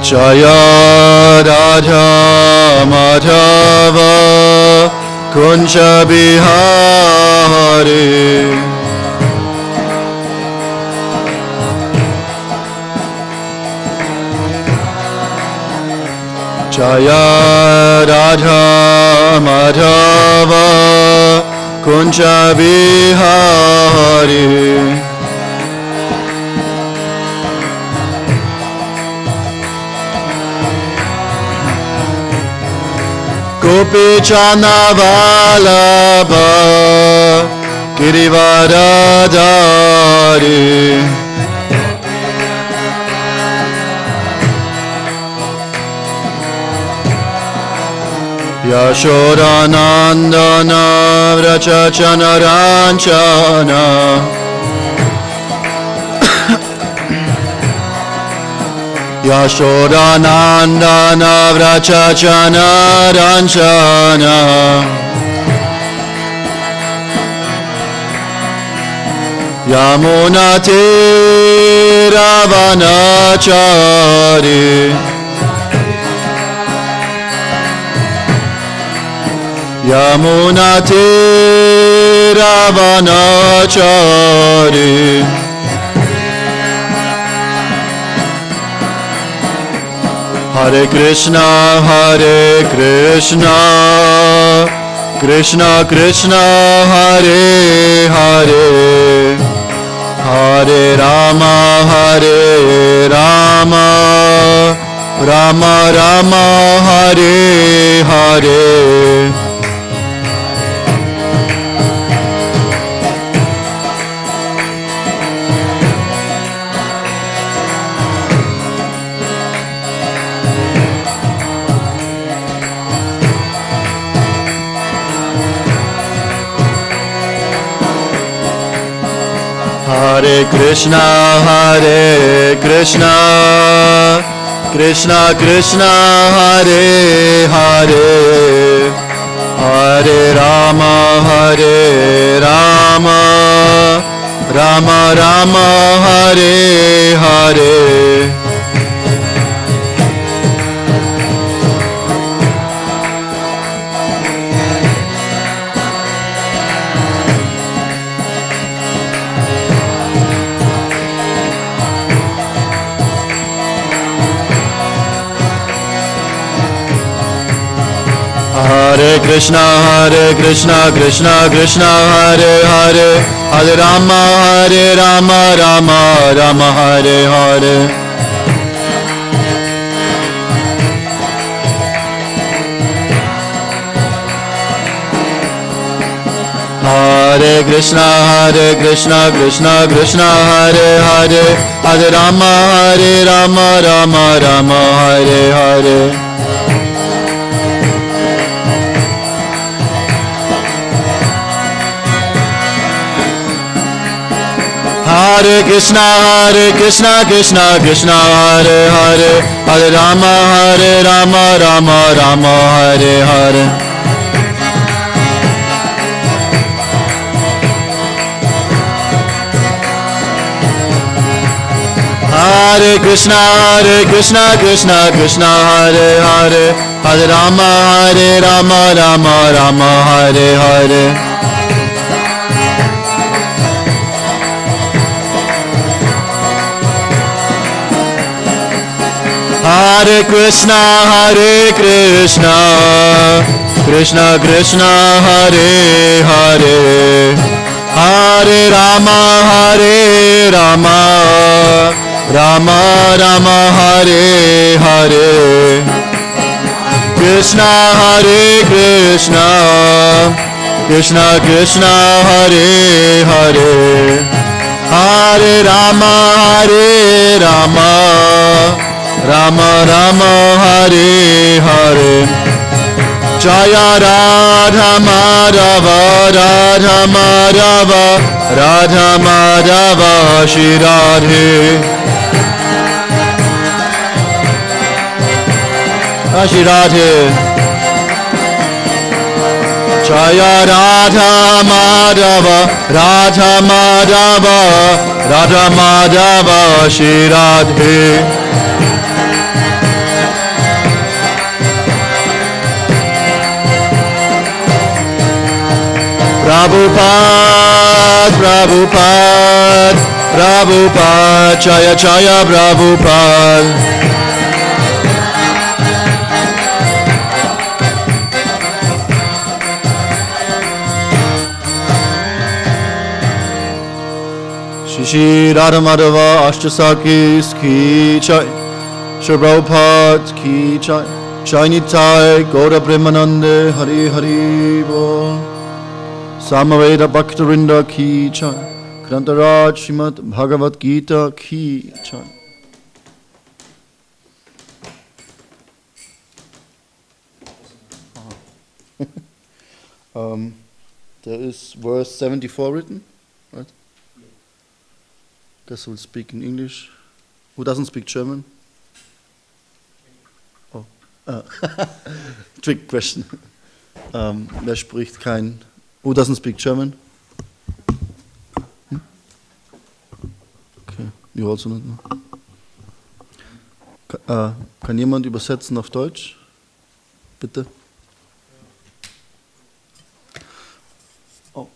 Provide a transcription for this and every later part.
Jaya Radha Madhava Kunja Bihari Jaya Radha Madhava Kunja Bihari Gopi Chana Vallabha Girivaradari Yashodanandana Vrachachana Ranchana Yashodanandana Vrachachana Ranchana Yamunati Ravanachari Yamunati Ravanachari Hare Krishna, Krishna Krishna, Hare Hare, Hare Rama, Rama Rama, Hare Hare. Hare Krishna, Krishna Krishna, Hare Hare, Hare Rama, Rama Rama, Hare Hare. Hare Krishna, Krishna Krishna, Hare Hare, Hare Rama, Rama Rama, Hare Hare. Hare Krishna, Krishna Krishna, Hare Hare, Hare Rama, Rama Rama, Hare Hare. Hare Krishna, Krishna Krishna, Hare Hare, Hare Rama, Rama Rama, Hare Hare. Hare Krishna, Krishna Krishna, Hare Hare, Hare Rama, Rama Rama, Hare Hare. Hare Krishna, Krishna Krishna, Hare Hare, Hare Rama, Rama Rama, Hare Hare. Krishna, Krishna Krishna, Hare Hare, Hare Rama, Rama Rama, Hare Hare. Jaya Radha Madhava, Radha Madhava, Shri Radhe. Shri Radhe. Jaya Radha Madhava, Radha Madhava, Shri Radhe. Prabhupada, Prabhupada, Prabhupada, Jaya Jaya Prabhupada. Shri Radha Madhava Ashtasakis Ki Jai, Shri Prabhupada Ki Jai, Jai Nitai Gaura Premanande Hari Hari Bol, Samaveda Bhaktarinda Ki Jai, Krantaraj Srimad Bhagavad-gītā Ki Jai. There is verse 74 written, right? Guess we'll speak in English. Who doesn't speak German? Oh, trick question. Wer spricht kein? Who doesn't speak German? Okay, you also not. No? Kann jemand übersetzen auf Deutsch? Bitte. Oh,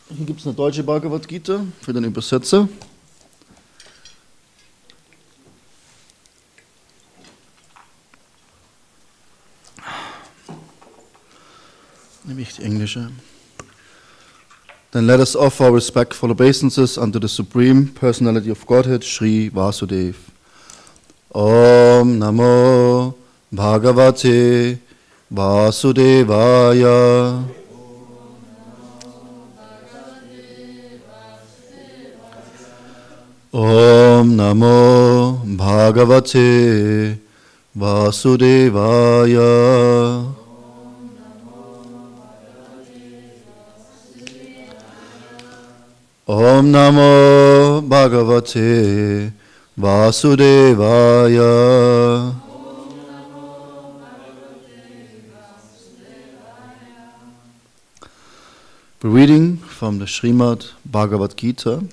hier gibt es eine deutsche Bhagavad-gītā für den Übersetzer. Nämlich die englische. Then let us offer our respectful obeisances unto the Supreme Personality of Godhead, Sri Vasudev. Om Namo Bhagavate Vasudevaya. Om Namo Bhagavate Vasudevaya. Om Namo Bhagavate Vasudevaya. We're reading from the Srimad Bhagavad-gītā,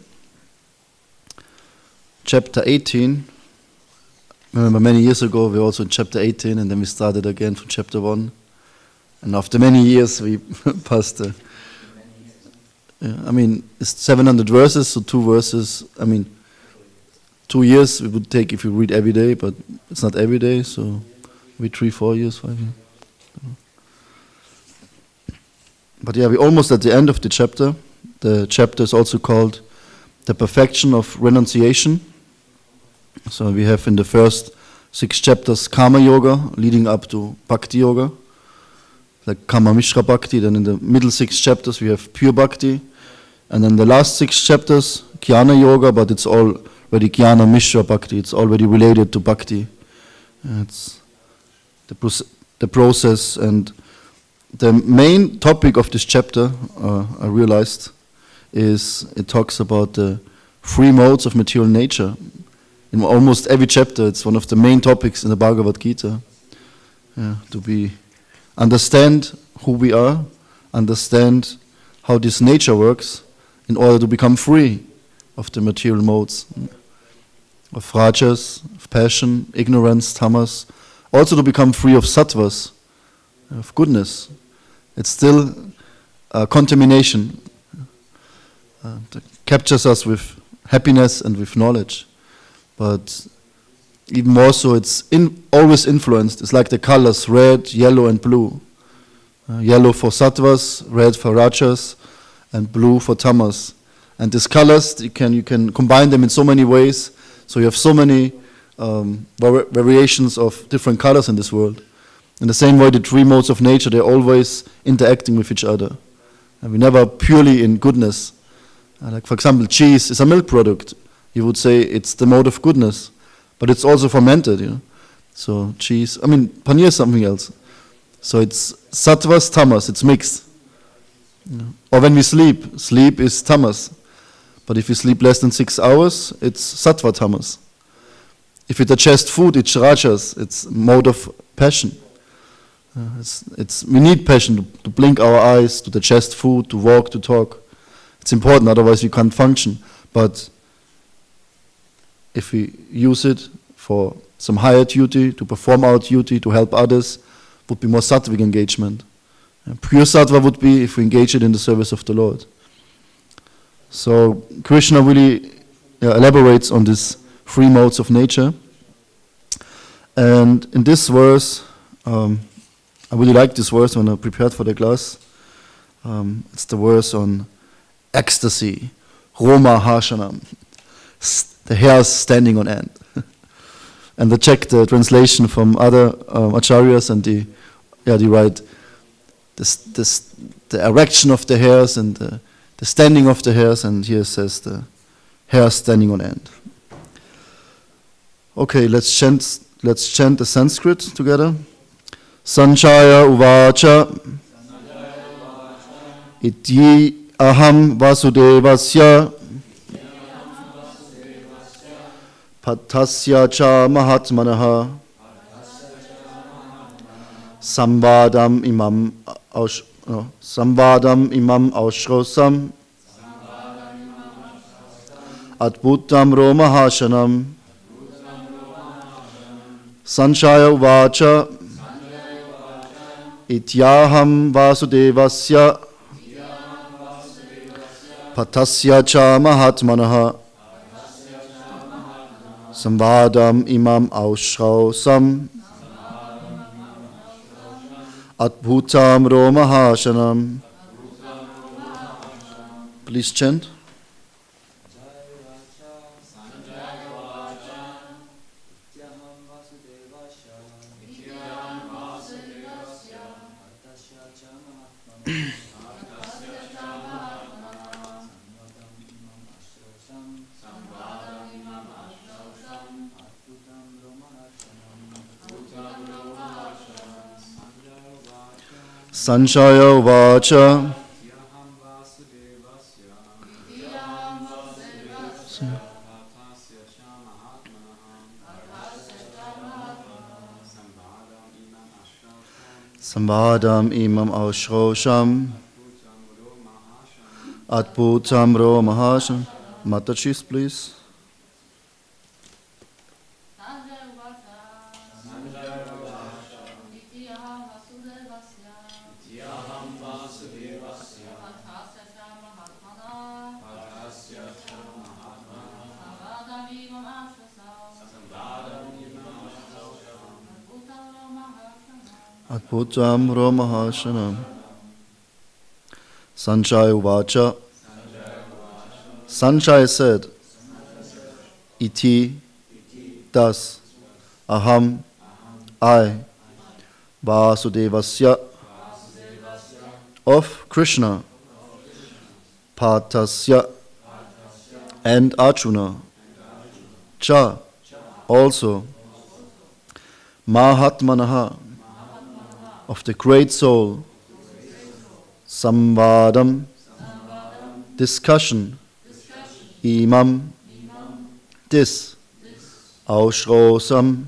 chapter 18. Remember, many years ago we were also in chapter 18, and then we started again from chapter 1. And after many years we passed the... I mean, it's 700 verses, so 2 verses. I mean, 2 years it would take if you read every day, but it's not every day, so maybe 3, 4 years, 5 years. But yeah, we're almost at the end of the chapter. The chapter is also called The Perfection of Renunciation. So we have in the first 6 chapters Karma Yoga, leading up to Bhakti Yoga, like Kama Mishra Bhakti. Then in the middle 6 chapters we have Pure Bhakti. And then the last 6 chapters, Jnana Yoga, but it's already Jnana Mishra Bhakti. It's already related to Bhakti. It's the process. And the main topic of this chapter, I realized, is it talks about the 3 modes of material nature. In almost every chapter, it's one of the main topics in the Bhagavad-gītā. To understand who we are, understand how this nature works, in order to become free of the material modes, of rajas, of passion, ignorance, tamas, also to become free of sattvas, of goodness. It's still a contamination that captures us with happiness and with knowledge, but even more so, it's always influenced. It's like the colors red, yellow, and blue. Yellow for sattvas, red for rajas, and blue for tamas. And these colors, you can combine them in so many ways. So you have so many variations of different colors in this world. In the same way, the 3 modes of nature, they're always interacting with each other. And we're never purely in goodness. Like, for example, cheese is a milk product. You would say it's the mode of goodness. But it's also fermented, you know. So cheese, paneer is something else. So it's sattvas, tamas, it's mixed. You know. Or when we sleep is tamas. But if we sleep less than 6 hours, it's sattva tamas. If we digest food, it's rajas, it's mode of passion. We need passion to blink our eyes, to digest food, to walk, to talk. It's important, otherwise we can't function. But if we use it for some higher duty, to perform our duty, to help others, would be more sattvic engagement. Pure sattva would be if we engage it in the service of the Lord. So Krishna really elaborates on these three modes of nature. And in this verse, I really like this verse when I prepared for the class. It's the verse on ecstasy, Roma Harshanam, the hairs standing on end. And I checked the translation from other acharyas, and they write the erection of the hairs and the standing of the hairs, and here it says the hairs standing on end. Okay, let's chant the Sanskrit together. Sanchaya uvacha iti aham vasudevasya patasya cha mahatmanaha samvadam imam aushrosam adbhutam romahashanam. Sanchaya uvacha ityaham vasudevasya patasya cha mahatmanaha samvadam imam aushrosam adbhutam romahashanam. Please chant. Sanchaya uvacha samvadam imam aushrosham adbhutam romahasham. Matachis, please. Adbhutam romahashanam. Sanchaya uvacha. Sanchaya said, iti, thus, aham, I, vasudevasya, of Krishna, patasya, and Arjuna, cha, also, mahatmanaha, of the great soul, samvadam, discussion, imam, this, aushrosham,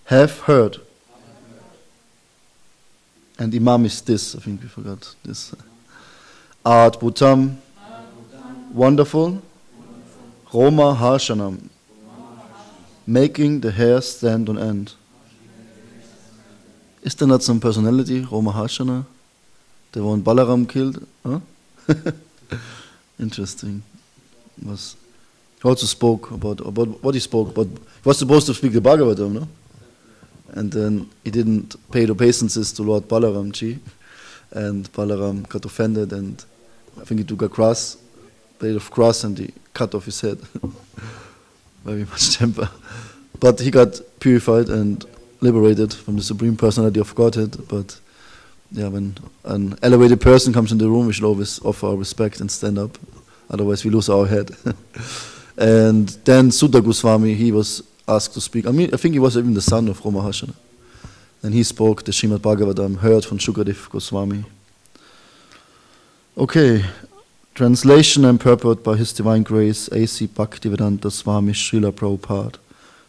have heard. And imam is this, I think we forgot this. Adbhutam, wonderful, Roma Harshanam, making the hair stand on end. Is there not some personality, Roma Harshana, the one Balaram killed? Huh? Interesting. He also spoke about what he spoke about. He was supposed to speak the Bhagavatam, no? And then he didn't pay the obeisances to Lord Balaram Ji, and Balaram got offended, and I think he took a blade of grass, and he cut off his head. Very much temper. But he got purified and liberated from the Supreme Personality of Godhead. But yeah, when an elevated person comes in the room, we should always offer our respect and stand up. Otherwise we lose our head. And then Sutta Goswami, he was asked to speak. I think he was even the son of Roma Harshana. And he spoke the Srimad Bhagavatam, heard from Shukadev Goswami. Okay, translation and purport by His Divine Grace, A.C. Bhaktivedanta Swami Srila Prabhupada.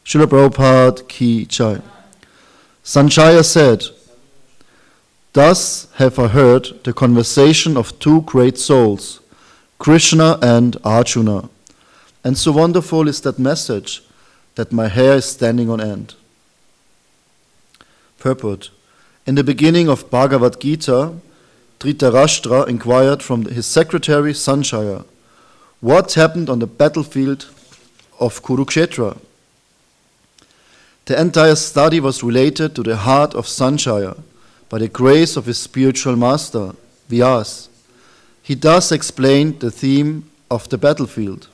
Srila Prabhupada Ki Jai. Sanchaya said, thus have I heard the conversation of two great souls, Krishna and Arjuna. And so wonderful is that message that my hair is standing on end. Purport. In the beginning of Bhagavad-gītā, Dhritarashtra inquired from his secretary Sanjaya, what happened on the battlefield of Kurukshetra? The entire study was related to the heart of Sanjaya by the grace of his spiritual master, Vyas. He thus explained the theme of the battlefield.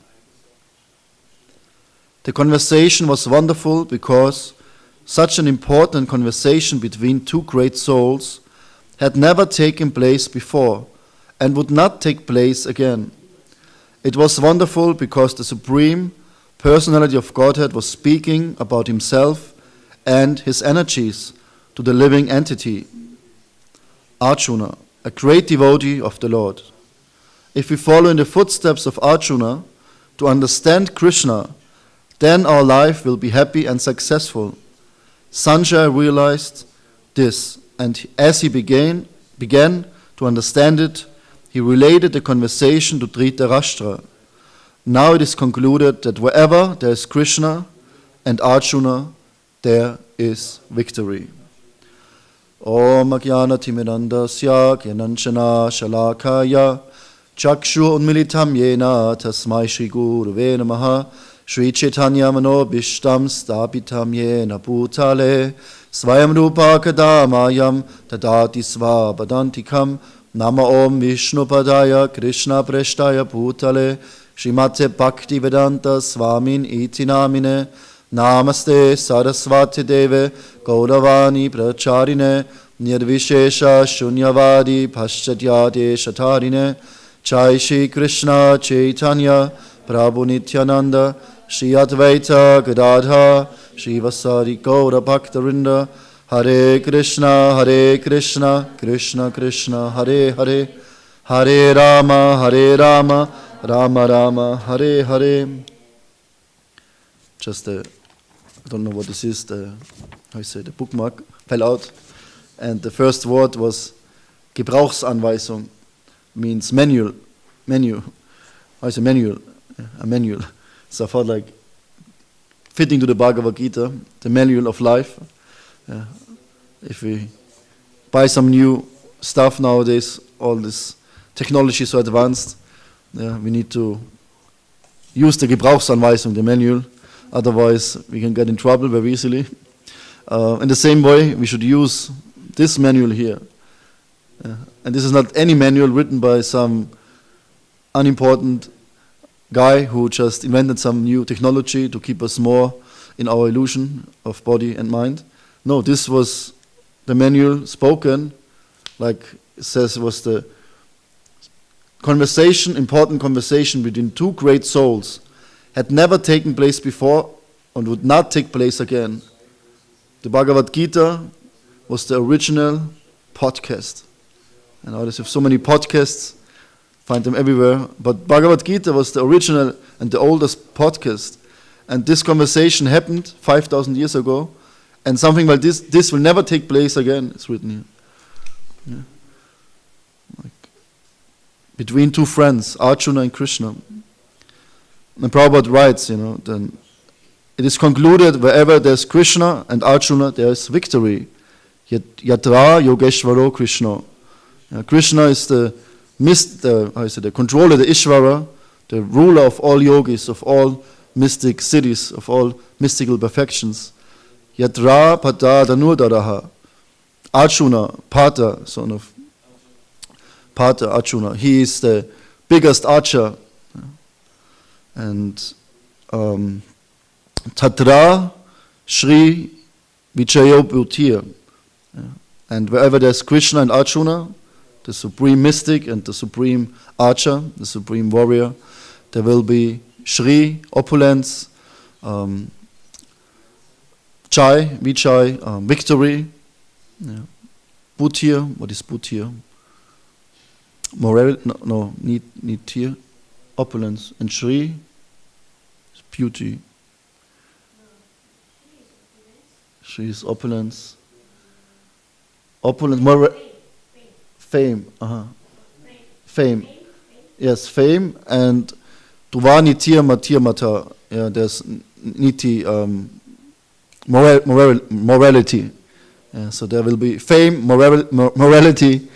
The conversation was wonderful because such an important conversation between two great souls had never taken place before and would not take place again. It was wonderful because the Supreme Personality of Godhead was speaking about himself and his energies to the living entity, Arjuna, a great devotee of the Lord. If we follow in the footsteps of Arjuna to understand Krishna, then our life will be happy and successful. Sanjaya realized this, and as he began to understand it, he related the conversation to Dhritarashtra. Now it is concluded that wherever there is Krishna and Arjuna, there is victory. Om Ajnana Timirandasya Gyananjana Shalakaya Chakshu Unmilitam Yena Tasmai Shri Gurave Namaha Shri Chaitanya Manobishtam Stapitam Yena Bhutale Svayam Rupa Kadamayam Tadati Svabadantikam Nama Om Vishnupadaya Krishna Preshtaya Bhutale Srimate Bhakti Vedanta Swamin Iti Namine Namaste Saraswati Deve Gauravani Pracharine Nirvishesha Shunyavadi Paschatyade Shatarine Jai Shri Krishna Chaitanya Prabhu Nityananda Shri Advaita Gadadha Shri Vasari Gaura Bhaktarinda Hare Krishna Krishna Krishna Hare Hare Hare Rama Rama Rama Hare Hare. Just I don't know what this is, the bookmark fell out. And the first word was Gebrauchsanweisung, means manual. I say manual, a manual. So I felt like fitting to the Bhagavad-gītā, the manual of life. If we buy some new stuff nowadays, all this technology is so advanced, we need to use the Gebrauchsanweisung, the manual. Otherwise, we can get in trouble very easily. In the same way, we should use this manual here. And this is not any manual written by some unimportant guy who just invented some new technology to keep us more in our illusion of body and mind. No, this was the manual spoken, like it says, was the important conversation between two great souls, had never taken place before and would not take place again. The Bhagavad-gītā was the original podcast. And nowadays we have so many podcasts, find them everywhere. But Bhagavad-gītā was the original and the oldest podcast. And this conversation happened 5,000 years ago. And something like this will never take place again, it's written here. Yeah. Like between two friends, Arjuna and Krishna. And Prabhupada writes, then it is concluded wherever there is Krishna and Arjuna, there is victory. Yatra Yogeshvaro Krishna. Krishna is the controller, the Ishvara, the ruler of all yogis, of all mystic cities, of all mystical perfections. Yatra Pada Danurdaraha. Arjuna, Pata, son of Pata Arjuna. He is the biggest archer. And Tatra Shri Vijayo Bhutir. And wherever there's Krishna and Arjuna, the supreme mystic and the supreme archer, the supreme warrior, there will be Shri, opulence, Jai, Vijay, victory. Bhutir, what is Bhutir? Nitir, opulence. And Shri is beauty. Shri is opulence. Fame. Fame. Yes, fame. And Tuva Nitir Matir Mata. Yeah, there's Niti, morality. So there will be fame, morality,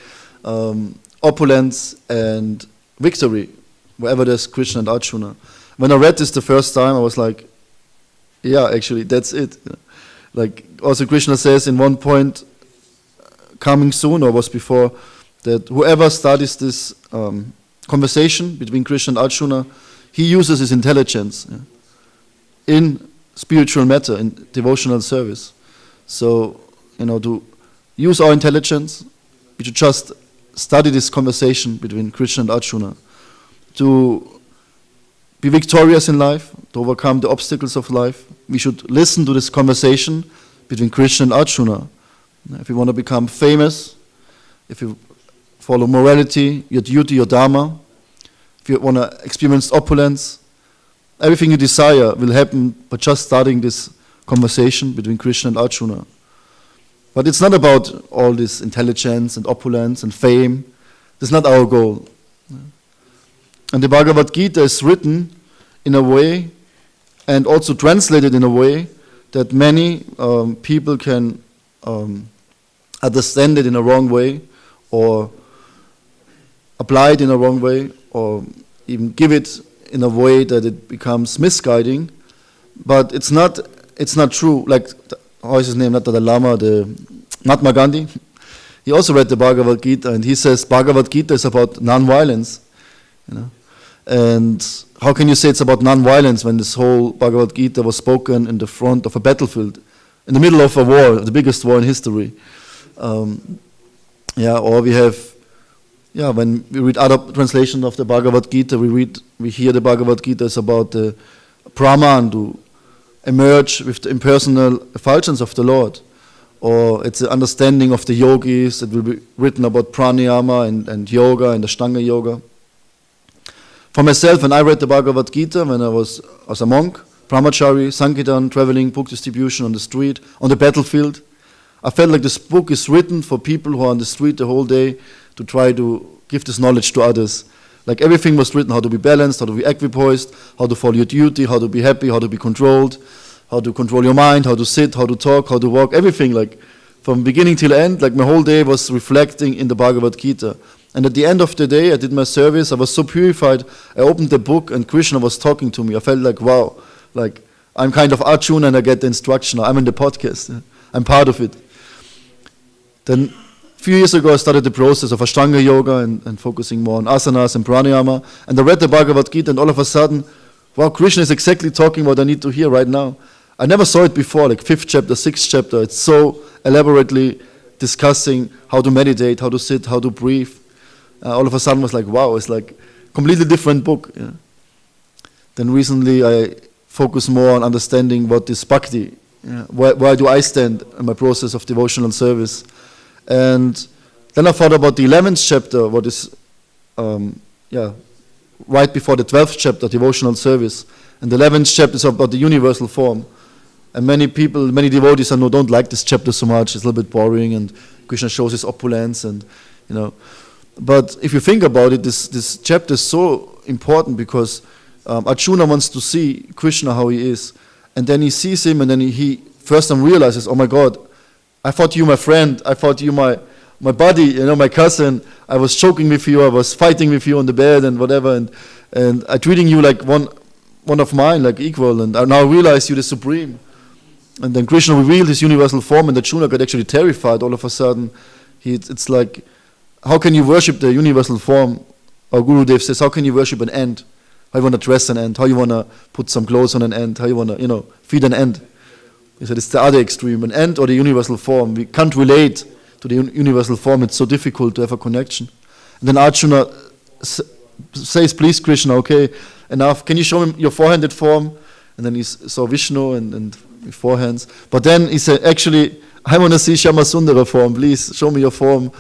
opulence, and victory, wherever there's Krishna and Arjuna. When I read this the first time, I was like, yeah, actually, that's it. Like, also Krishna says in one point, coming soon, or was before, that whoever studies this conversation between Krishna and Arjuna, he uses his intelligence in spiritual matter, in devotional service. So, to use our intelligence, we should just study this conversation between Krishna and Arjuna, to be victorious in life, to overcome the obstacles of life. We should listen to this conversation between Krishna and Arjuna. If you want to become famous, if you follow morality, your duty, your dharma, if you want to experience opulence, everything you desire will happen by just starting this conversation between Krishna and Arjuna. But it's not about all this intelligence and opulence and fame. That's not our goal. And the Bhagavad-gītā is written in a way and also translated in a way that many people can understand it in a wrong way, or apply it in a wrong way, or even give it in a way that it becomes misguiding. But it's not true. Like, how is his name? Not the Lama, the Mahatma Gandhi. He also read the Bhagavad-gītā, and he says Bhagavad-gītā is about non-violence. And how can you say it's about non-violence when this whole Bhagavad-gītā was spoken in the front of a battlefield, in the middle of a war, the biggest war in history? Or we have, when we read other translations of the Bhagavad-gītā, we hear the Bhagavad-gītā is about the Brahman to emerge with the impersonal effulgence of the Lord. Or it's the understanding of the yogis. It will be written about pranayama and yoga and Ashtanga yoga. For myself, when I read the Bhagavad-gītā, when I was as a monk, brahmachari, sankirtan, traveling, book distribution on the street, on the battlefield, I felt like this book is written for people who are on the street the whole day to try to give this knowledge to others. Like, everything was written, how to be balanced, how to be equipoised, how to follow your duty, how to be happy, how to be controlled, how to control your mind, how to sit, how to talk, how to walk, everything, like from beginning till end. Like, my whole day was reflecting in the Bhagavad-gītā. And at the end of the day, I did my service, I was so purified, I opened the book and Krishna was talking to me. I felt like, wow, like I'm kind of Arjuna and I get the instruction. I'm in the podcast, I'm part of it. Then a few years ago I started the process of Ashtanga yoga and focusing more on asanas and pranayama. And I read the Bhagavad-gītā, and all of a sudden, wow, Krishna is exactly talking what I need to hear right now. I never saw it before, like 5th chapter, 6th chapter. It's so elaborately discussing how to meditate, how to sit, how to breathe. All of a sudden was like, wow, it's like a completely different book. Then recently I focus more on understanding what is bhakti. Where do I stand in my process of devotional service? And then I thought about the 11th chapter, what is right before the 12th chapter, devotional service. And the 11th chapter is about the universal form. And many people, many devotees don't like this chapter so much. It's a little bit boring, and Krishna shows his opulence, and But if you think about it, this chapter is so important because Arjuna wants to see Krishna how he is. And then he sees him, and then he first time realizes, oh my God, I thought you my friend, I thought you my buddy, my cousin. I was joking with you, I was fighting with you on the bed and whatever, and I treating you like one of mine, like equal, and I now realize you're the supreme. And then Krishna revealed his universal form, and Arjuna got actually terrified all of a sudden. It's like, how can you worship the universal form? Our Gurudev says, how can you worship an ant? How you want to dress an ant? How you want to put some clothes on an ant? How you want to, feed an ant? He said, it's the other extreme, an ant or the universal form. We can't relate to the universal form. It's so difficult to have a connection. And then Arjuna says, please, Krishna, okay, enough. Can you show him your four-handed form? And then he saw Vishnu and with four hands. But then he said, actually, I want to see Shyamasundara form. Please show me your form,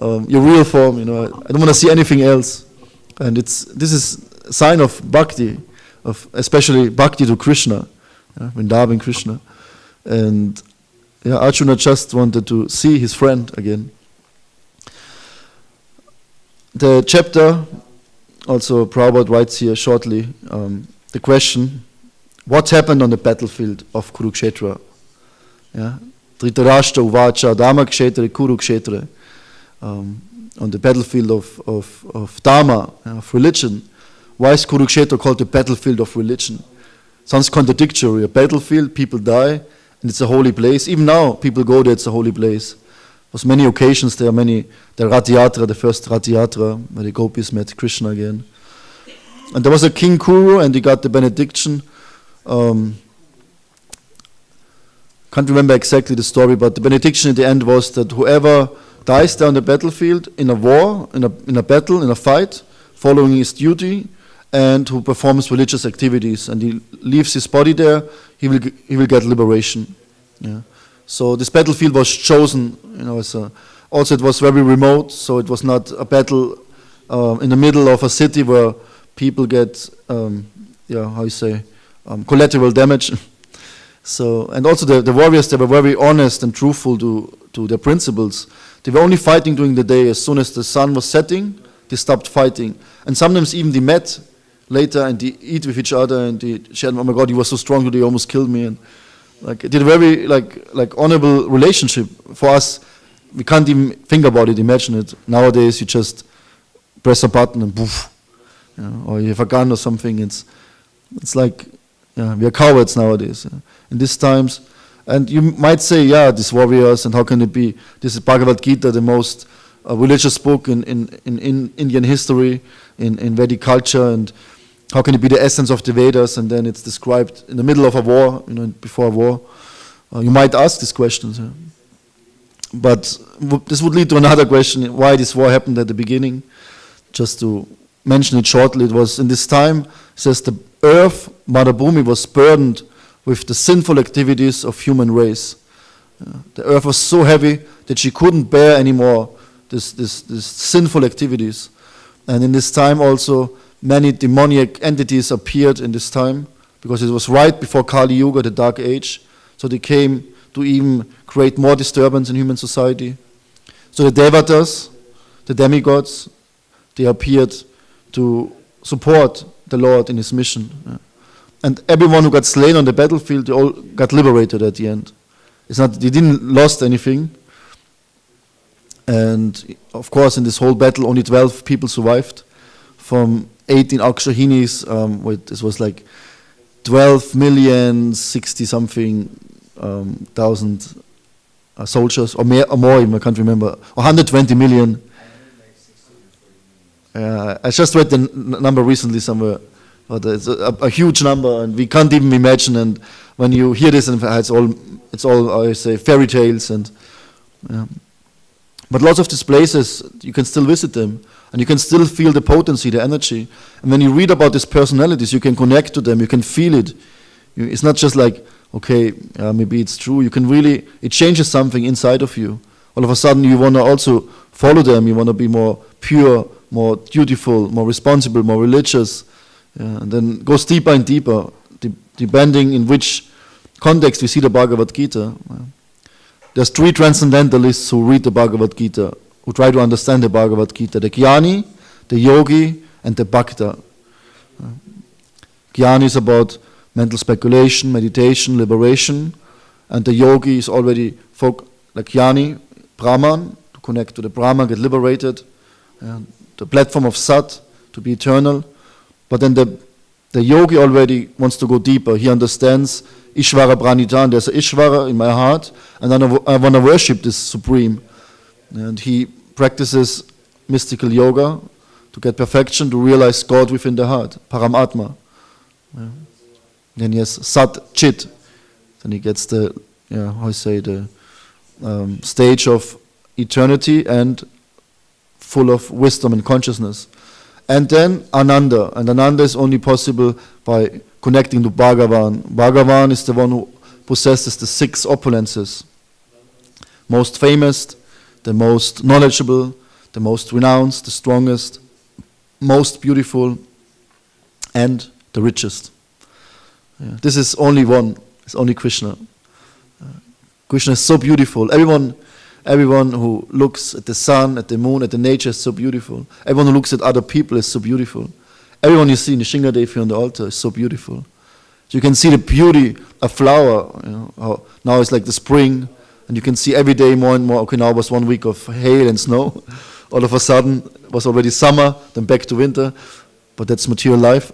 your real form. I don't want to see anything else. And this is a sign of bhakti, of especially bhakti to Krishna, Vrindavan Krishna. And Arjuna just wanted to see his friend again. The chapter, also Prabhupada writes here shortly, the question, what happened on the battlefield of Kurukshetra? Dhritarashtra Uvacha Dharma Kshetra Kurukshetra, on the battlefield of Dharma, of religion. Why is Kurukshetra called the battlefield of religion? Sounds contradictory. A battlefield, people die, and it's a holy place. Even now, people go there, it's a holy place. There's many occasions there, the Rath Yatra, the first Rath Yatra, where the gopis met Krishna again. And there was a king Kuru, and he got the benediction. Can't remember exactly the story, but the benediction at the end was that whoever dies there on the battlefield in a war, in a battle, in a fight, following his duty, and who performs religious activities, and he leaves his body there, he will get liberation. Yeah. So this battlefield was chosen, also it was very remote, so it was not a battle in the middle of a city where people get, collateral damage. So, and also the warriors, they were very honest and truthful to their principles. They were only fighting during the day. As soon as the sun was setting, they stopped fighting. And sometimes even they met later and they eat with each other and they shared, oh my God, you were so strong today, you almost killed me. And it did a very honorable relationship. For us, we can't even think about it, imagine it. Nowadays, you just press a button and poof, or you have a gun or something. It's like, we are cowards nowadays. In these times, and you might say, these warriors, and how can it be? This is Bhagavad-gītā, the most religious book in Indian history, in Vedic culture, and how can it be the essence of the Vedas? And then it's described in the middle of a war, before a war. You might ask these questions, but this would lead to another question: why this war happened at the beginning? Just to mention it shortly, it was in this time. It says the earth, Mother Bhumi, was burdened with the sinful activities of human race. The earth was so heavy that she couldn't bear anymore this sinful activities. And in this time also, many demoniac entities appeared in this time, because it was right before Kali Yuga, the Dark Age. So they came to even create more disturbance in human society. So the Devatas, the demigods, they appeared to support the Lord in his mission. And everyone who got slain on the battlefield, they all got liberated at the end. It's not, they didn't lost anything. And of course, in this whole battle, only 12 people survived from 18 Akshahinis. This was like 12,060,000 thousand soldiers, or more even, I can't remember, 120 million. I just read the number recently somewhere, but it's a huge number, and we can't even imagine. And when you hear this, and it's all I say fairy tales, and but lots of these places you can still visit them, and you can still feel the potency, the energy. And when you read about these personalities, you can connect to them, you can feel it. It's not just like, okay, maybe it's true. You can really, it changes something inside of you. All of a sudden, you want to also follow them. You want to be more pure, more dutiful, more responsible, more religious, and then goes deeper and deeper, depending in which context we see the Bhagavad-gītā. There's 3 transcendentalists who read the Bhagavad-gītā, who try to understand the Bhagavad-gītā: the Jnani, the Yogi, and the Bhakta. Jnani is about mental speculation, meditation, liberation, and the Yogi is already like Jnani, Brahman, to connect to the Brahman, get liberated, the platform of Sat, to be eternal. But then the Yogi already wants to go deeper. He understands Ishvara Pranidhan, there's an Ishvara in my heart, and then I want to worship this Supreme. And he practices mystical yoga to get perfection, to realize God within the heart, Paramatma. Then he has Sat Chit. Then he gets the, the stage of eternity and full of wisdom and consciousness. And then Ananda. And Ananda is only possible by connecting to Bhagavan. Bhagavan is the one who possesses the 6 opulences. Most famous, the most knowledgeable, the most renounced, the strongest, most beautiful, and the richest. This is only one. It's only Krishna. Krishna is so beautiful. Everyone who looks at the sun, at the moon, at the nature is so beautiful. Everyone who looks at other people is so beautiful. Everyone you see in the Shingadevi on the altar is so beautiful. So you can see the beauty of flower. How now it's like the spring, and And you can see every day more and more, okay, now was 1 week of hail and snow. All of a sudden, it was already summer, then back to winter. But that's material life.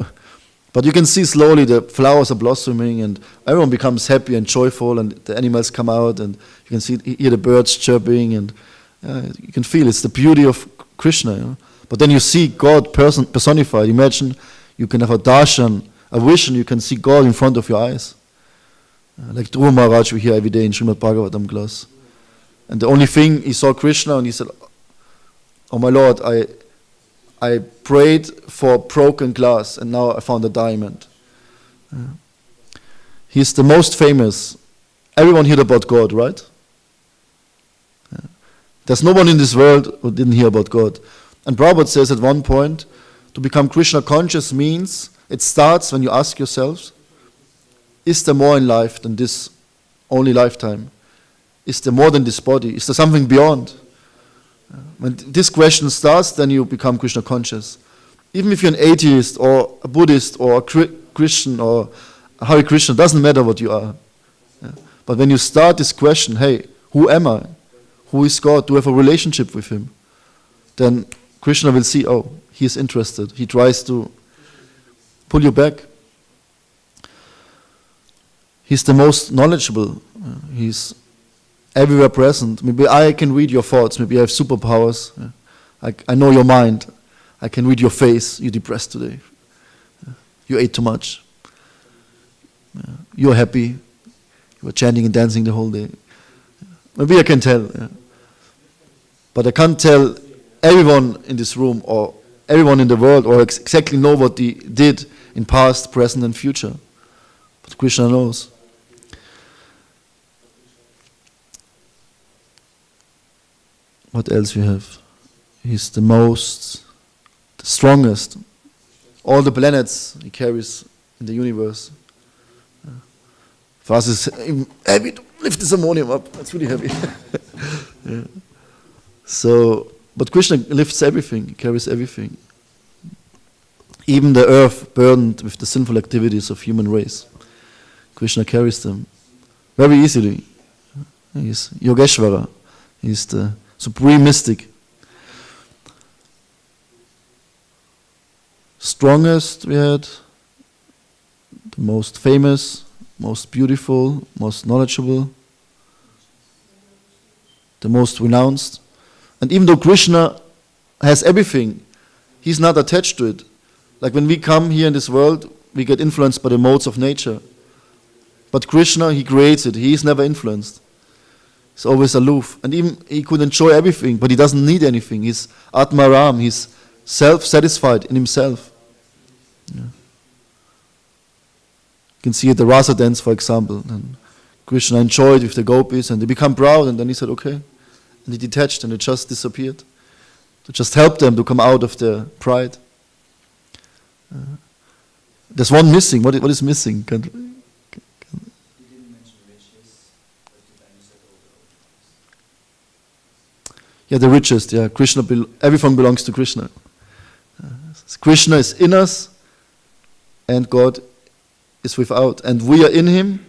But you can see slowly the flowers are blossoming and everyone becomes happy and joyful and the animals come out and you can hear the birds chirping and you can feel it's the beauty of Krishna. You know? But then you see God personified. Imagine you can have a darshan, a vision, you can see God in front of your eyes. Like Dhruva Maharaj we hear every day in Srimad Bhagavatam class. And the only thing, he saw Krishna and he said, oh my Lord, I prayed for broken glass and now I found a diamond. He's the most famous. Everyone heard about God, right? There's no one in this world who didn't hear about God. And Prabhupada says at one point, to become Krishna conscious means it starts when you ask yourselves, is there more in life than this only lifetime? Is there more than this body? Is there something beyond? When this question starts, then you become Krishna conscious. Even if you're an atheist or a Buddhist or a Christian or a Hare Krishna, doesn't matter what you are. But when you start this question, hey, who am I? Who is God? Do I have a relationship with Him? Then Krishna will see, oh, He is interested. He tries to pull you back. He's the most knowledgeable. He's everywhere present. Maybe I can read your thoughts. Maybe I have superpowers. I know your mind. I can read your face. You're depressed today. You ate too much. You're happy. You were chanting and dancing the whole day. Maybe I can tell. But I can't tell everyone in this room or everyone in the world or exactly know what they did in past, present and future. But Krishna knows. What else we have? He's the strongest. All the planets He carries in the universe. For us it's heavy to lift this ammonium up. That's really heavy. So, but Krishna lifts everything. He carries everything. Even the earth burdened with the sinful activities of human race. Krishna carries them very easily. He's Yogeshvara. He's the supreme mystic. Strongest we had, the most famous, most beautiful, most knowledgeable, the most renounced. And even though Krishna has everything, He's not attached to it. Like when we come here in this world, we get influenced by the modes of nature. But Krishna, He creates it. He is never influenced. He's always aloof. And even He could enjoy everything, but He doesn't need anything. He's Atmaram. He's self-satisfied in Himself. Yeah. You can see at the Rasa dance, for example. And Krishna enjoyed with the gopis and they become proud and then He said, okay. And He detached and it just disappeared. To just help them to come out of their pride. There's one missing. What is missing? Yeah, the richest. Yeah, Krishna. Everything belongs to Krishna. Krishna is in us, and God is without, and we are in Him,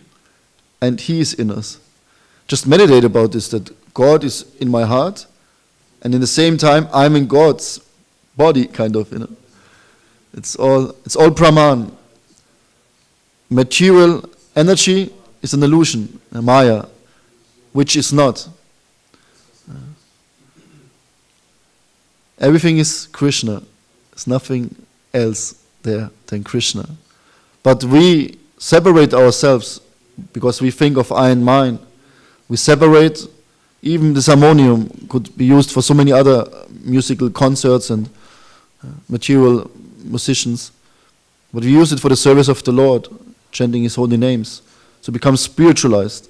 and He is in us. Just meditate about this. That God is in my heart, and in the same time I'm in God's body, kind of. You know, it's all Brahman. Material energy is an illusion, a Maya, which is not. Everything is Krishna. There's nothing else there than Krishna. But we separate ourselves because we think of I and mine. We separate. Even this harmonium could be used for so many other musical concerts and material musicians. But we use it for the service of the Lord, chanting His holy names. So it becomes spiritualized.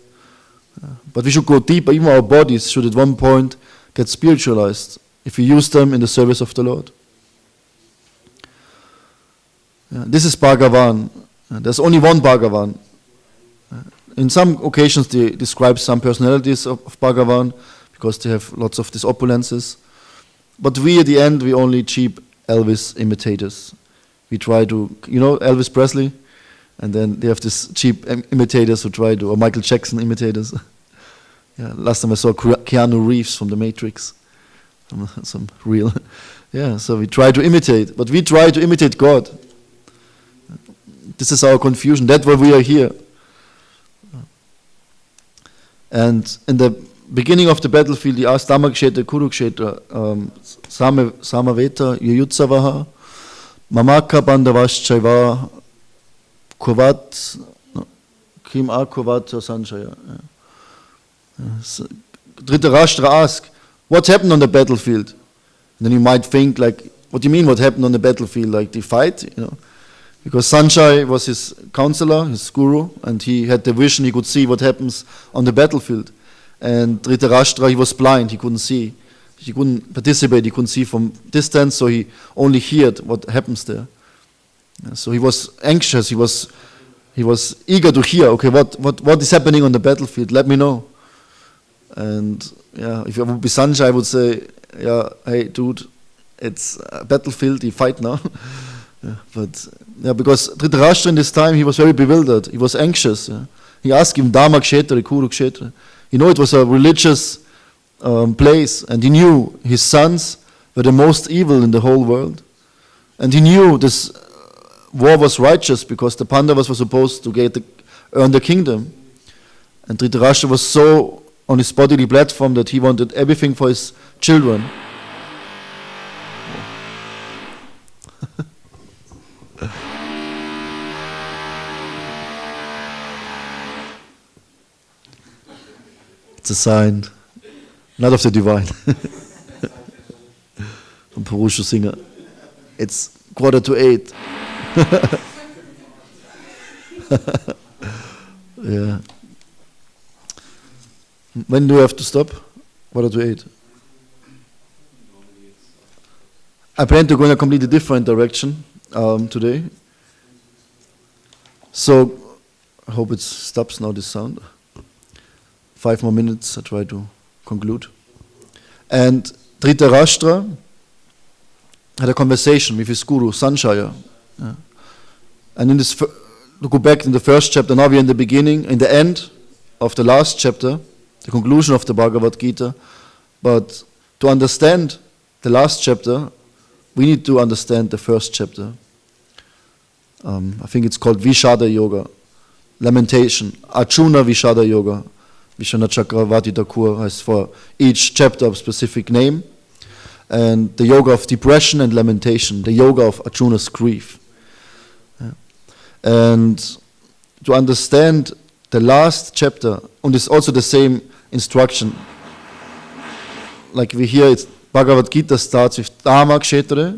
But we should go deeper. Even our bodies should at one point get spiritualized if we use them in the service of the Lord. This is Bhagavan. There's only one Bhagavan. In some occasions they describe some personalities of Bhagavan because they have lots of these opulences. But we at the end, we only cheap Elvis imitators. We try to, Elvis Presley, and then they have these cheap imitators who try to, or Michael Jackson imitators. Yeah, last time I saw Keanu Reeves from The Matrix. Some real. Yeah, so we try to imitate, but we try to imitate God. This is our confusion. That's why we are here. And in the beginning of the battlefield, he asked Dhammakshetra, Kurukshetra, Samaveta, Yuyutsavaha, Mamaka Bandavaschaiva, Kovat, Kim Akovat Sanchaya. Dhritarashtra asked, what happened on the battlefield? And then you might think, like, what do you mean what happened on the battlefield? Like the fight, Because Sanjay was his counselor, his guru, and he had the vision, he could see what happens on the battlefield. And Dhritarashtra, he was blind, he couldn't see. He couldn't participate, he couldn't see from distance, so he only heard what happens there. So he was anxious, he was eager to hear, okay, what is happening on the battlefield? Let me know. And if I would be Sanjay, I would say, hey dude, it's a battlefield, you fight now. Because Dhritarashtra in this time, he was very bewildered, he was anxious. He asked him, Dhammakshetra, Kurukshetra. It was a religious place, and he knew his sons were the most evil in the whole world. And he knew this war was righteous because the Pandavas were supposed to earn the kingdom. And Dhritarashtra was so on his bodily platform that he wanted everything for his children. It's a sign, not of the divine. From Purusha singer. It's 7:45. Yeah. When do you have to stop? 7:45. I plan to go in a completely different direction today. So I hope it stops now, this sound. 5 more minutes, I try to conclude. And Dhritarashtra had a conversation with his guru, Sanjaya. Yeah. And in this, to go back in the first chapter, now we're in the beginning, in the end of the last chapter, the conclusion of the Bhagavad-gītā. But to understand the last chapter, we need to understand the first chapter. I think it's called Vishada Yoga, lamentation, Arjuna Vishada Yoga. Vishwanath Chakravarti Thakur has for each chapter a specific name. And the yoga of depression and lamentation, the yoga of Arjuna's grief. Yeah. And to understand the last chapter, and it's also the same instruction. Like we hear, Bhagavad-gītā starts with Dhammakshetra,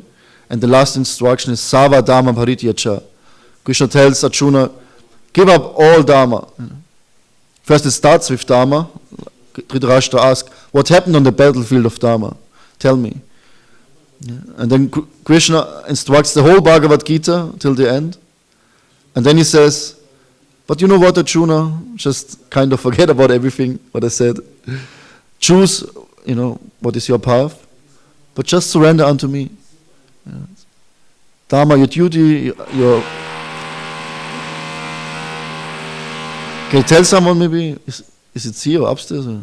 and the last instruction is Sava Dhamma Parityaja. Krishna tells Arjuna, give up all Dharma. First it starts with Dharma. Dhritarashtra asks, what happened on the battlefield of Dharma? Tell me. Yeah. And then Krishna instructs the whole Bhagavad-gītā till the end. And then he says, but you know what, Arjuna? Just kind of forget about everything what I said. Choose, what is your path. But just surrender unto me. Yeah. Dharma, your duty, your... Can you tell someone maybe, is it here or upstairs? Or?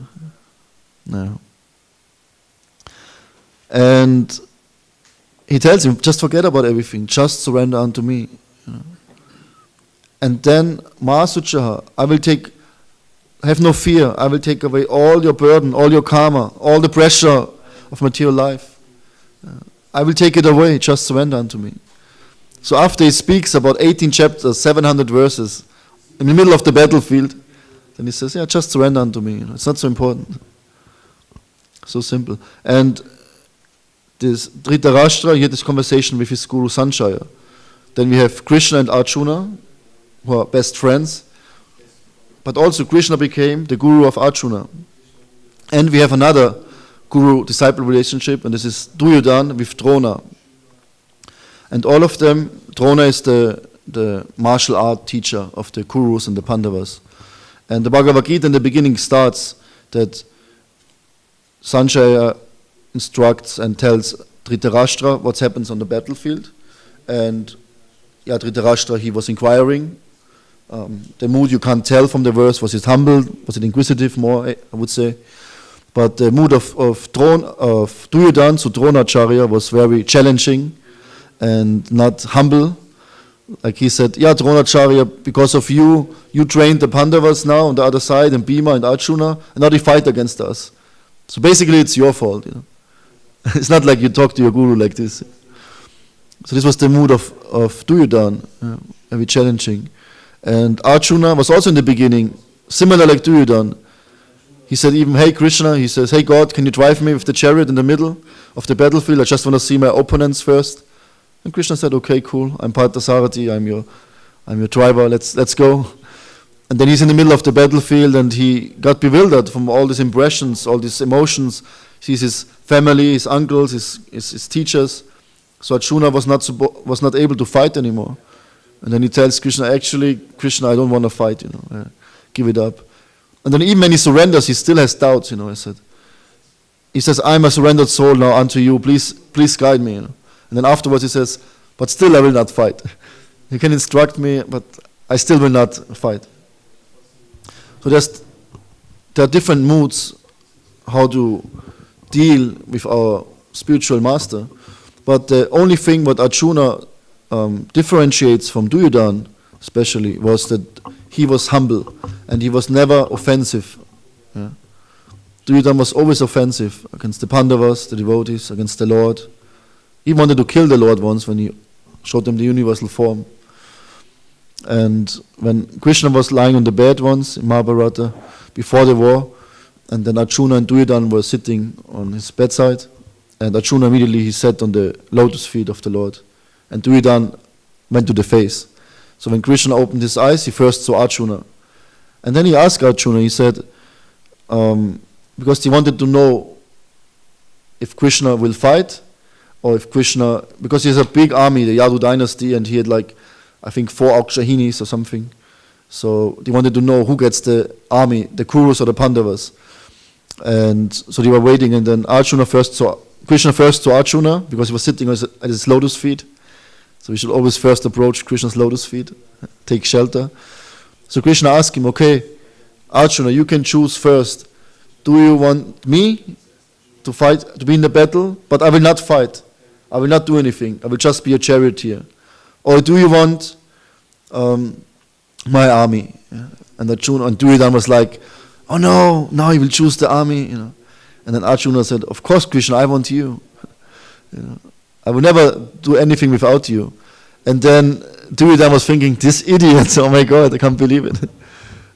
No. And he tells him, just forget about everything, just surrender unto me. And then, Mahasuchaha, have no fear, I will take away all your burden, all your karma, all the pressure of material life. I will take it away, just surrender unto me. So after he speaks about 18 chapters, 700 verses, in the middle of the battlefield, then he says, just surrender unto me. It's not so important. So simple. And this Dhritarashtra, he had this conversation with his guru Sanjaya. Then we have Krishna and Arjuna, who are best friends. But also Krishna became the guru of Arjuna. And we have another guru-disciple relationship, and this is Duryodhana with Drona. And all of them, Drona is the martial art teacher of the Kurus and the Pandavas. And the Bhagavad-gītā in the beginning starts that Sanjaya instructs and tells Dhritarashtra what happens on the battlefield. And Dhritarashtra, he was inquiring. The mood you can't tell from the verse. Was it humble? Was it inquisitive more, I would say? But the mood of Duryodhana, so Dronacharya, was very challenging and not humble. Like he said, yeah, Dronacharya, because of you trained the Pandavas now on the other side, and Bhima and Arjuna, and now they fight against us. So basically it's your fault, you know. It's not like you talk to your guru like this. So this was the mood of Duryodhana, very challenging. And Arjuna was also in the beginning, similar like Duryodhana. He said even, hey Krishna, he says, hey God, can you drive me with the chariot in the middle of the battlefield? I just want to see my opponents first. And Krishna said, okay, cool, I'm Parthasarathi, I'm your driver, let's go. And then he's in the middle of the battlefield and he got bewildered from all these impressions, all these emotions. He sees his family, his uncles, his teachers. So Arjuna was not able to fight anymore. And then he tells Krishna, actually, Krishna, I don't want to fight, you know, give it up. And then even when he surrenders, he still has doubts, you know, he says, I'm a surrendered soul now unto you, please guide me, you know. And then afterwards he says, but still I will not fight. You can instruct me, but I still will not fight. So there are different moods how to deal with our spiritual master. But the only thing what Arjuna differentiates from Duryodhana especially was that he was humble and he was never offensive. Yeah. Duryodhana was always offensive against the Pandavas, the devotees, against the Lord. He wanted to kill the Lord once when he showed them the universal form. And when Krishna was lying on the bed once in Mahabharata before the war, and then Arjuna and Duryodhana were sitting on his bedside, and Arjuna immediately he sat on the lotus feet of the Lord, and Duryodhana went to the face. So when Krishna opened his eyes, he first saw Arjuna, and then he asked Arjuna. He said, because he wanted to know if Krishna will fight, or if Krishna, because he has a big army, the Yadu dynasty, and he had like, I think 4 Akshahinis or something. So they wanted to know who gets the army, the Kurus or the Pandavas. And so they were waiting, and then Krishna first saw Arjuna, because he was sitting at his lotus feet. So we should always first approach Krishna's lotus feet, take shelter. So Krishna asked him, okay, Arjuna, you can choose first. Do you want me to fight, to be in the battle? But I will not fight. I will not do anything. I will just be a charioteer. Or do you want my army? Yeah. And Duryodhana was like, oh no, now he will choose the army. You know. And then Arjuna said, of course, Krishna, I want you. You know, I will never do anything without you. And then Duryodhana was thinking, this idiot, oh my God, I can't believe it.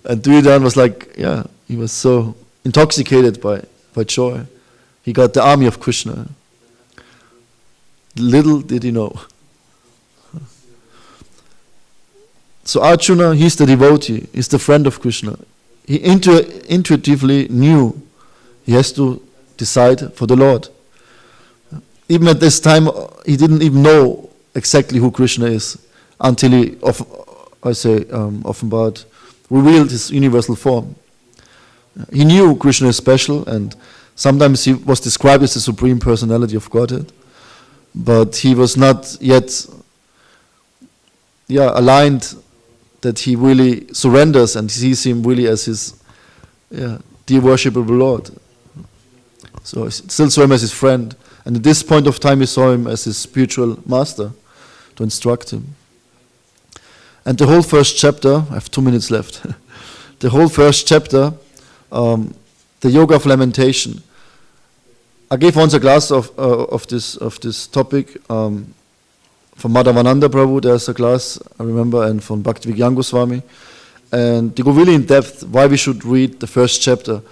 And Duryodhana was like, yeah, he was so intoxicated by joy. He got the army of Krishna. Little did he know. So Arjuna, he's the devotee, he's the friend of Krishna. He intuitively knew he has to decide for the Lord. Even at this time, he didn't even know exactly who Krishna is until he, revealed his universal form. He knew Krishna is special, and sometimes he was described as the Supreme Personality of Godhead, but he was not yet aligned that he really surrenders and sees him really as his dear worshipable Lord. So he still saw him as his friend, and at this point of time he saw him as his spiritual master to instruct him. And the whole first chapter, I have 2 minutes left, the whole first chapter, the Yoga of Lamentation. I gave once a class of this topic from Madhavananda Prabhu. There's a class, I remember, and from Bhaktivedanta Goswami. And they go really in depth why we should read the first chapter.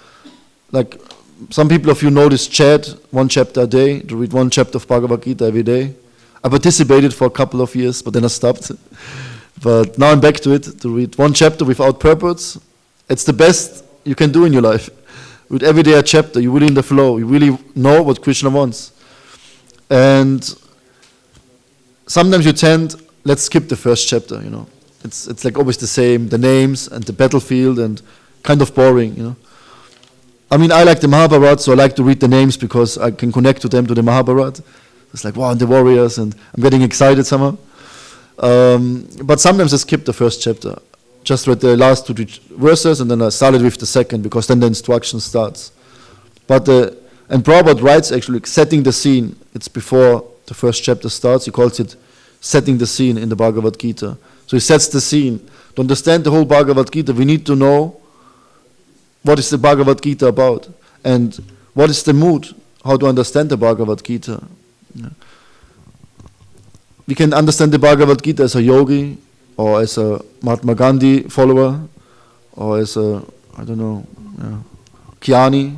Like, some people of you know this chat, 1 chapter a day, to read 1 chapter of Bhagavad-gītā every day. I participated for a couple of years, but then I stopped. But now I'm back to it, to read 1 chapter without purpose. It's the best you can do in your life. Read every day a chapter, you're really in the flow, you really know what Krishna wants. And sometimes you tend, let's skip the first chapter, you know. It's like always the same, the names and the battlefield, and kind of boring, you know. I mean, I like the Mahabharata, so I like to read the names because I can connect to them, to the Mahabharata. It's like, wow, and the warriors, and I'm getting excited somehow. But sometimes I skip the first chapter, just read the last 2 verses, and then I started with the second, because then the instruction starts. And Prabhupada writes actually, setting the scene. It's before the first chapter starts. He calls it setting the scene in the Bhagavad-gītā. So he sets the scene. To understand the whole Bhagavad-gītā, we need to know what is the Bhagavad-gītā about, and what is the mood, how to understand the Bhagavad-gītā. Yeah. We can understand the Bhagavad-gītā as a yogi, or as a Mahatma Gandhi follower, or as a, Kyani,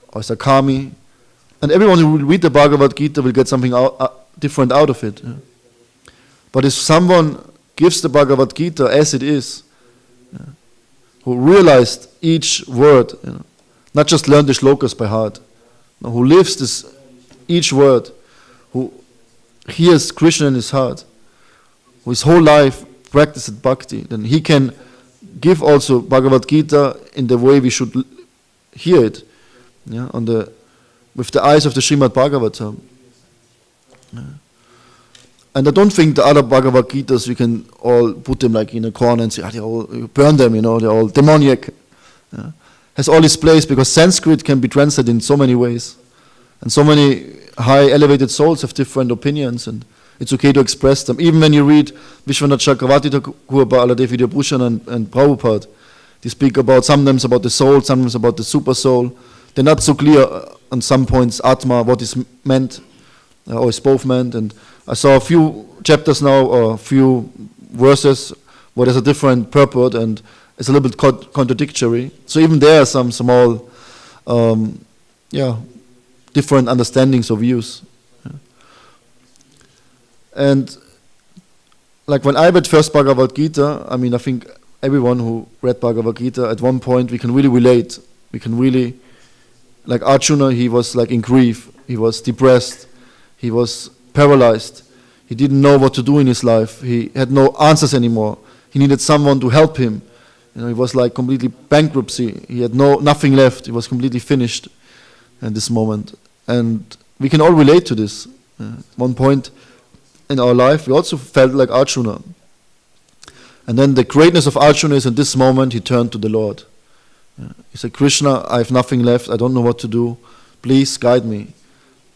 or as a Kami. And everyone who will read the Bhagavad-gītā will get something different out of it. Yeah. But if someone gives the Bhagavad-gītā as it is, who realized each word, not just learned the shlokas by heart, who lives this each word, who hears Krishna in his heart, who his whole life practiced bhakti, then he can give also Bhagavad-gītā in the way we should hear it, with the eyes of the Srimad Bhagavatam. And I don't think the other Bhagavad-gītas we can all put them like in a corner and say, they all burn them, they're all demoniac. Has all its place, because Sanskrit can be translated in so many ways. And so many high elevated souls have different opinions, and it's okay to express them. Even when you read Vishwanath Chakravarti Thakur, Baladev Vidyabhushan and Prabhupada, they speak sometimes about the soul, sometimes about the super soul. They're not so clear on some points, Atma, what is meant, or is both meant. And I saw a few chapters now, or a few verses where there's a different purport, and it's a little bit contradictory. So even there are some small, different understandings or views. Yeah. And like when I read first Bhagavad-gītā, I think everyone who read Bhagavad-gītā, at one point we can really relate. We can really, like Arjuna, he was like in grief, he was depressed, he was paralyzed, he didn't know what to do in his life, he had no answers anymore, he needed someone to help him. He was like completely bankruptcy, he had nothing left, he was completely finished at this moment. And we can all relate to this. At one point in our life we also felt like Arjuna. And then the greatness of Arjuna is in this moment he turned to the Lord. He said, Krishna, I have nothing left, I don't know what to do, please guide me.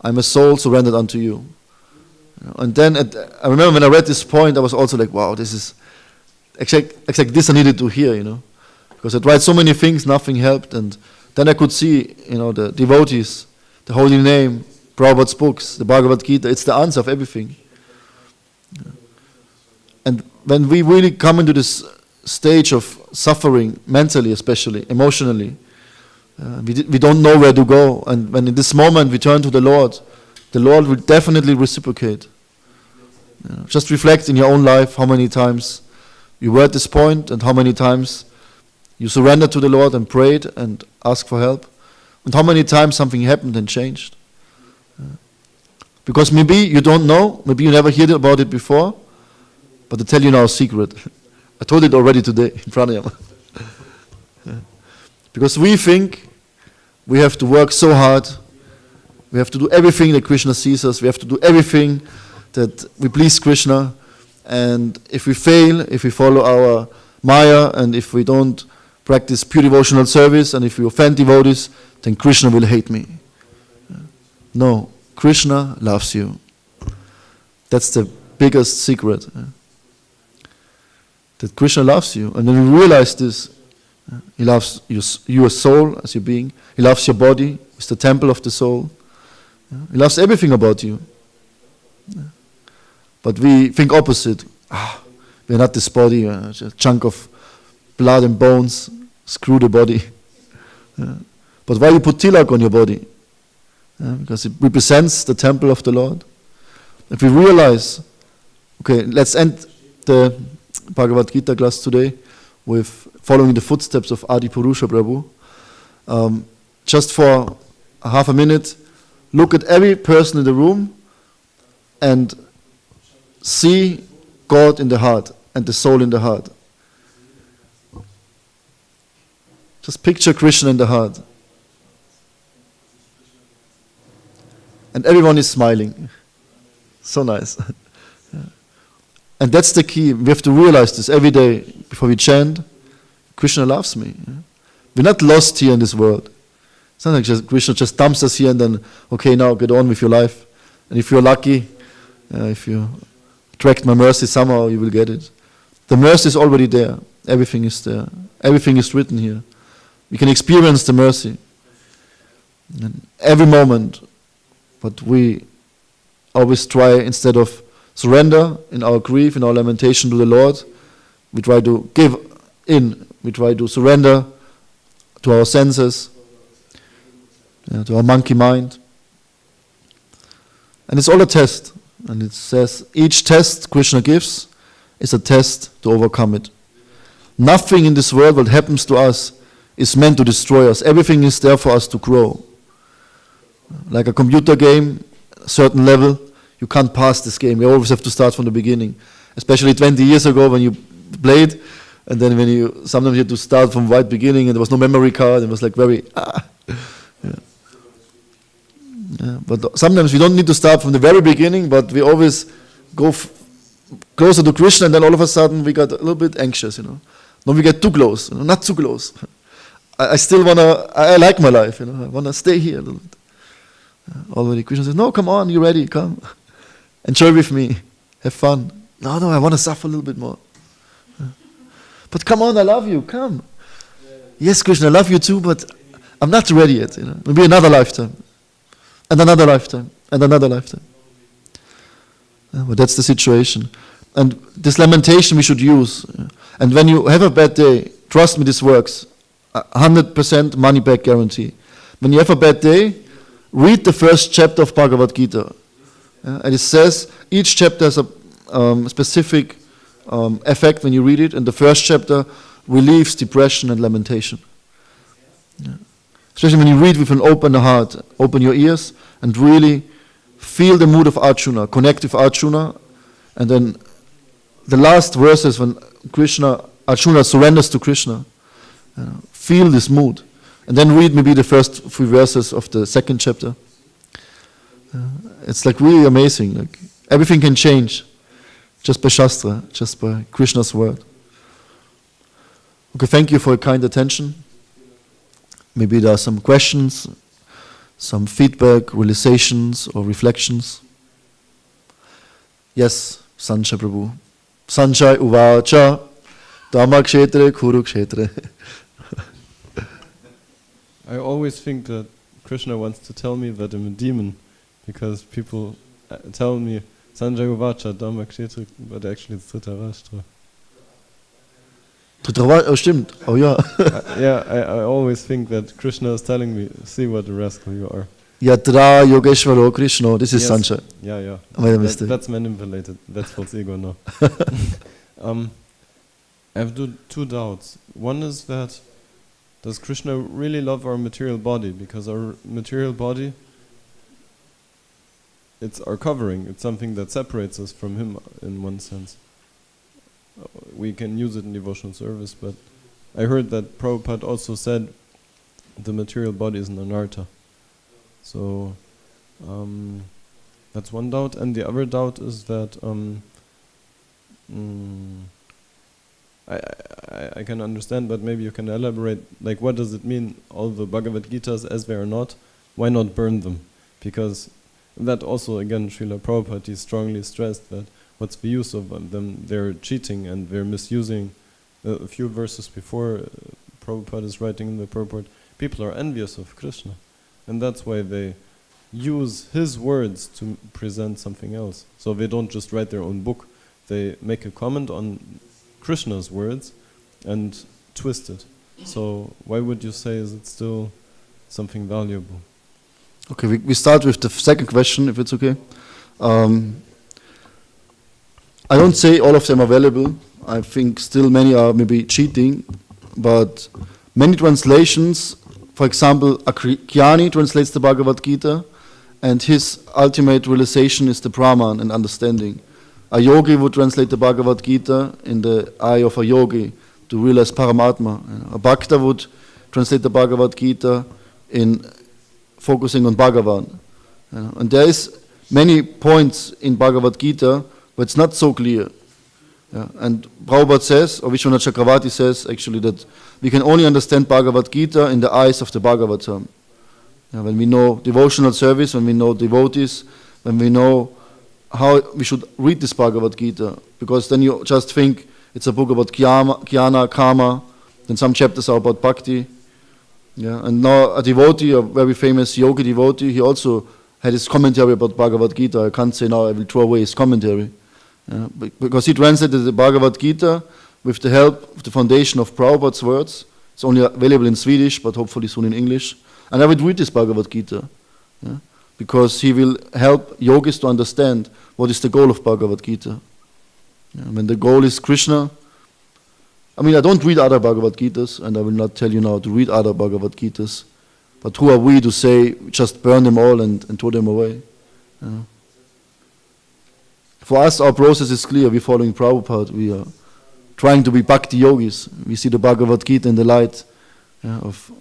I'm a soul surrendered unto you. And then I remember when I read this point, I was also like, wow, this is exactly this I needed to hear, because I tried so many things, nothing helped. And then I could see, the devotees, the holy name, Prabhupada's books, the Bhagavad-gītā, it's the answer of everything. And when we really come into this stage of suffering, mentally especially, emotionally, we don't know where to go. And when in this moment we turn to the Lord will definitely reciprocate. Just reflect in your own life how many times you were at this point, and how many times you surrendered to the Lord and prayed and asked for help, and how many times something happened and changed. Because maybe you don't know, maybe you never heard about it before, but I tell you now a secret. I told it already today in pranayama. Because we think we have to work so hard, we have to do everything that Krishna sees us, we have to do everything that we please Krishna, and if we fail, if we follow our maya, and if we don't practice pure devotional service, and if we offend devotees, then Krishna will hate me. No, Krishna loves you. That's the biggest secret. That Krishna loves you. And when we realize this, He loves you as soul, as your being. He loves your body, it's the temple of the soul. He loves everything about you. But we think opposite. We're not this body, just a chunk of blood and bones, screw the body. But why you put tilak on your body? Because it represents the temple of the Lord. If we realize, okay, let's end the Bhagavad-gītā class today with following the footsteps of Adi Purusha Prabhu. Just for half a minute, look at every person in the room and see God in the heart and the soul in the heart. Just picture Krishna in the heart. And everyone is smiling. So nice. And that's the key. We have to realize this every day before we chant, Krishna loves me. We're not lost here in this world. It's not like Krishna just dumps us here and then, okay, now get on with your life. And if you're lucky, if you attract my mercy somehow, you will get it. The mercy is already there. Everything is there. Everything is written here. We can experience the mercy. And every moment, but we always try, instead of surrender in our grief, in our lamentation to the Lord, we try to give in. We try to surrender to our senses, to our monkey mind. And it's all a test. And it says each test Krishna gives is a test to overcome it. Nothing in this world, what happens to us, is meant to destroy us. Everything is there for us to grow. Like a computer game, a certain level, you can't pass this game. You always have to start from the beginning. Especially 20 years ago when you played, and then sometimes you had to start from right beginning, and there was no memory card, and it was like very, But sometimes we don't need to start from the very beginning, but we always go closer to Krishna, and then all of a sudden we got a little bit anxious, No, we get too close, not too close. I still I like my life, I want to stay here a little bit. Already Krishna says, no, come on, you're ready, come. Enjoy with me, have fun. No, I want to suffer a little bit more. But come on, I love you, come. Yes, Krishna, I love you too, but I'm not ready yet, Maybe another lifetime. And another lifetime, and another lifetime. But that's the situation. And this lamentation we should use. And when you have a bad day, trust me, this works. 100% money back guarantee. When you have a bad day, read the first chapter of Bhagavad-gītā. And it says each chapter has a specific effect when you read it. And the first chapter relieves depression and lamentation. Especially when you read with an open heart, open your ears, and really feel the mood of Arjuna, connect with Arjuna, and then the last verses when Arjuna surrenders to Krishna, feel this mood, and then read maybe the first 3 verses of the second chapter. It's like really amazing. Like everything can change just by Shastra, just by Krishna's word. Okay, thank you for your kind attention. Maybe there are some questions, some feedback, realizations, or reflections. Yes, Sanjay Prabhu. Sanjay Uvacha, Dhamma Kshetre, Kuru Kshetre. I always think that Krishna wants to tell me that I'm a demon, because people tell me Sanjay Uvacha, Dhamma Kshetre, but actually it's Dhritarashtra. Oh, stimmt. Oh, ja. I always think that Krishna is telling me, see what a rascal you are. Yatra Yogeshwaro Krishna. This is Sanjay. Yeah. That's manipulated. That's false ego, no. I have two doubts. One is that, does Krishna really love our material body? Because our material body, it's our covering. It's something that separates us from Him in one sense. We can use it in devotional service, but I heard that Prabhupada also said the material body is an anartha. So that's one doubt. And the other doubt is that I can understand, but maybe you can elaborate, like what does it mean, all the Bhagavad-gītās as they are not, why not burn them? Because that also, again, Srila Prabhupada strongly stressed that what's the use of them? They're cheating and they're misusing. A few verses before, Prabhupada is writing in the purport, people are envious of Krishna. And that's why they use his words to present something else. So they don't just write their own book. They make a comment on Krishna's words and twist it. So why would you say is it still something valuable? Okay, we start with the second question, if it's okay. I don't say all of them are valuable. I think still many are maybe cheating, but many translations, for example, Akriyani translates the Bhagavad-gītā, and his ultimate realization is the Brahman and understanding. A yogi would translate the Bhagavad-gītā in the eye of a yogi to realize Paramatma. A Bhakta would translate the Bhagavad-gītā in focusing on Bhagavan. And there is many points in Bhagavad-gītā where it's not so clear. Yeah. And Prabhupada says, or Vishwanath Chakravarti says actually, that we can only understand Bhagavad-gītā in the eyes of the Bhagavatam. Yeah, when we know devotional service, when we know devotees, when we know how we should read this Bhagavad-gītā, because then you just think it's a book about jnana, karma, then some chapters are about bhakti. Yeah, and now a devotee, a very famous yogi devotee, he also had his commentary about Bhagavad-gītā. I can't say now I will throw away his commentary. Yeah, because he translated the Bhagavad-gītā with the help of the foundation of Prabhupada's words. It's only available in Swedish, but hopefully soon in English. And I would read this Bhagavad-gītā, yeah, because he will help yogis to understand what is the goal of Bhagavad-gītā. Yeah, when the goal is Krishna, I mean, I don't read other Bhagavad-gītas, and I will not tell you now to read other Bhagavad-gītas, but who are we to say, just burn them all and throw them away? Yeah. For us, our process is clear. We're following Prabhupada. We are trying to be bhakti yogis. We see the Bhagavad-gītā in the light, yeah, of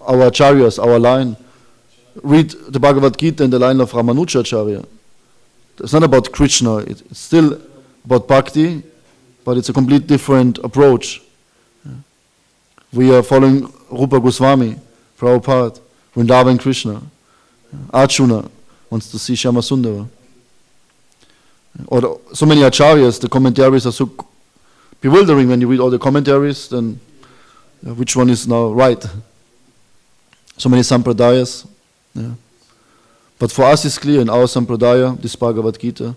our acharyas, our line. Read the Bhagavad-gītā in the line of Ramanujacharya. It's not about Krishna. It's still about bhakti, but it's a complete different approach. Yeah. We are following Rupa Goswami, Prabhupada, Vrindavan Krishna. Yeah. Arjuna wants to see Shyama Sundara. Or so many acharyas, the commentaries are so bewildering when you read all the commentaries, then which one is now right? So many sampradayas. Yeah. But for us it's clear in our sampradaya, this Bhagavad-gītā.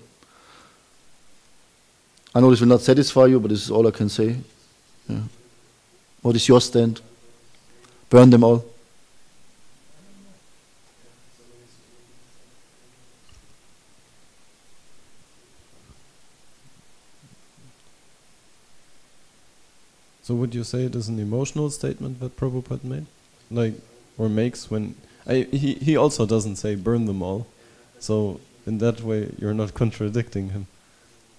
I know this will not satisfy you, but this is all I can say. Yeah. What is your stand? Burn them all. So would you say it is an emotional statement that Prabhupada made? Like, or makes when... he also doesn't say burn them all. So in that way you're not contradicting him.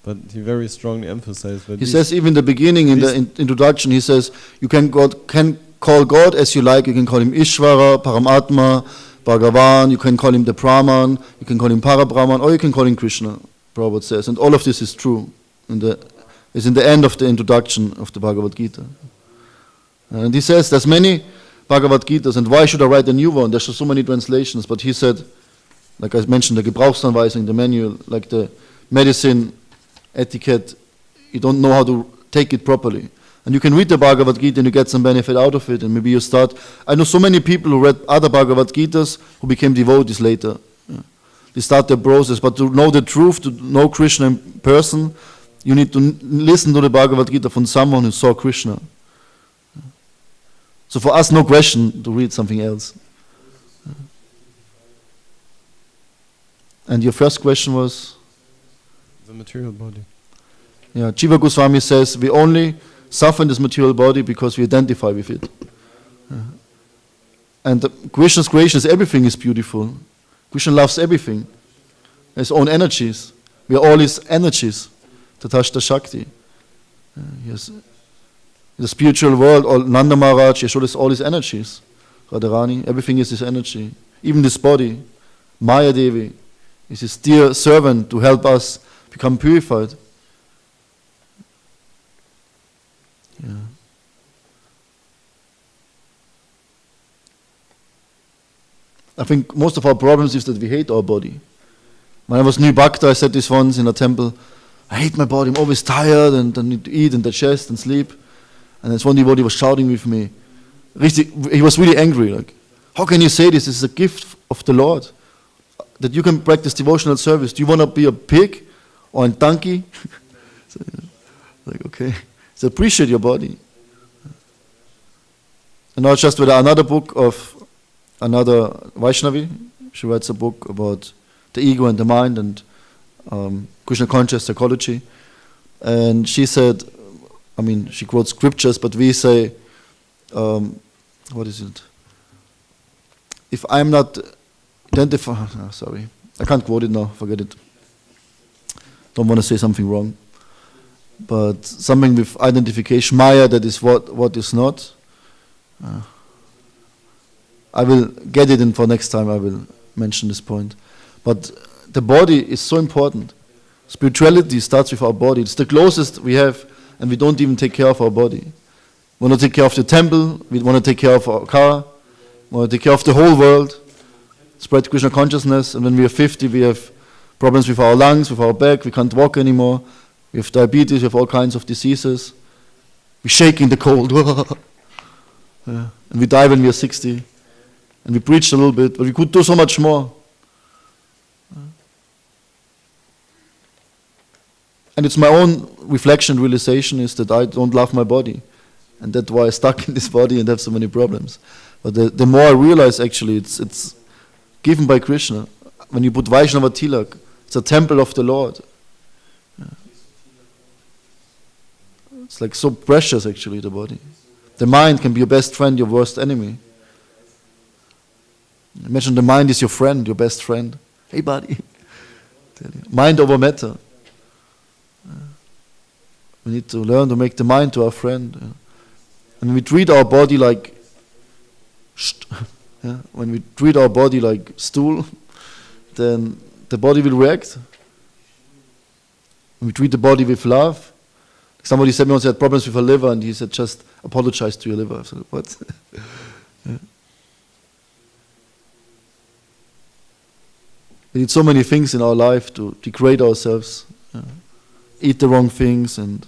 But he very strongly emphasized that... He says even in the beginning, in the introduction, he says, you can call God as you like. You can call him Ishvara, Paramatma, Bhagavan, you can call him the Brahman, you can call him Parabrahman, or you can call him Krishna, Prabhupada says. And all of this is true. It's in the end of the introduction of the Bhagavad-gītā. And he says, there's many Bhagavad-gītas, and why should I write a new one? There's so many translations, but he said, like I mentioned, the Gebrauchsanweisung, the manual, like the medicine etiquette, you don't know how to take it properly. And you can read the Bhagavad-gītā and you get some benefit out of it, and maybe you start... I know so many people who read other Bhagavad-gītas who became devotees later. Yeah. They start their process, but to know the truth, to know Krishna in person, you need to listen to the Bhagavad-gītā from someone who saw Krishna. So for us, no question to read something else. And your first question was? The material body. Yeah, Jiva Goswami says we only suffer in this material body because we identify with it. And Krishna's creation is everything is beautiful. Krishna loves everything. His own energies. We are all his energies. Tatashta Shakti. Yes. In the spiritual world, all Nanda Maharaj, he showed us all his energies. Radharani, everything is his energy. Even this body. Maya Devi is his dear servant to help us become purified. Yeah. I think most of our problems is that we hate our body. When I was new Bhakta, I said this once in a temple, I hate my body, I'm always tired and I need to eat and digest and sleep. And this one devotee was shouting with me. He was really angry, like, how can you say this? This is a gift of the Lord. That you can practice devotional service. Do you want to be a pig or a donkey? So, like, okay. So appreciate your body. And now just with another book of another Vaishnavi. She writes a book about the ego and the mind and Krishna conscious psychology. And she said, I mean, she quotes scriptures, but we say, what is it? If I'm not identified, sorry, I can't quote it now, forget it. Don't want to say something wrong. But something with identification, Maya, that is what is not. I will get it in for next time, I will mention this point. But the body is so important. Spirituality starts with our body. It's the closest we have, and we don't even take care of our body. We want to take care of the temple, we want to take care of our car, we want to take care of the whole world, spread Krishna consciousness, and when we are 50, we have problems with our lungs, with our back, we can't walk anymore, we have diabetes, we have all kinds of diseases, we shake in the cold, yeah. And we die when we are 60, and we preached a little bit, but we could do so much more. And it's my own reflection, realization is that I don't love my body. And that's why I'm stuck in this body and have so many problems. But the more I realize actually it's given by Krishna. When you put Vaishnava Tilak, it's a temple of the Lord. Yeah. It's like so precious actually, the body. The mind can be your best friend, your worst enemy. Imagine the mind is your friend, your best friend. Hey buddy. Mind over matter. We need to learn to make the mind to our friend. And we treat our body like when we treat our body like stool, then the body will react. When we treat the body with love, somebody said me once he had problems with her liver, and he said, just apologize to your liver. I said, what? Yeah. We need so many things in our life to degrade ourselves. Eat the wrong things and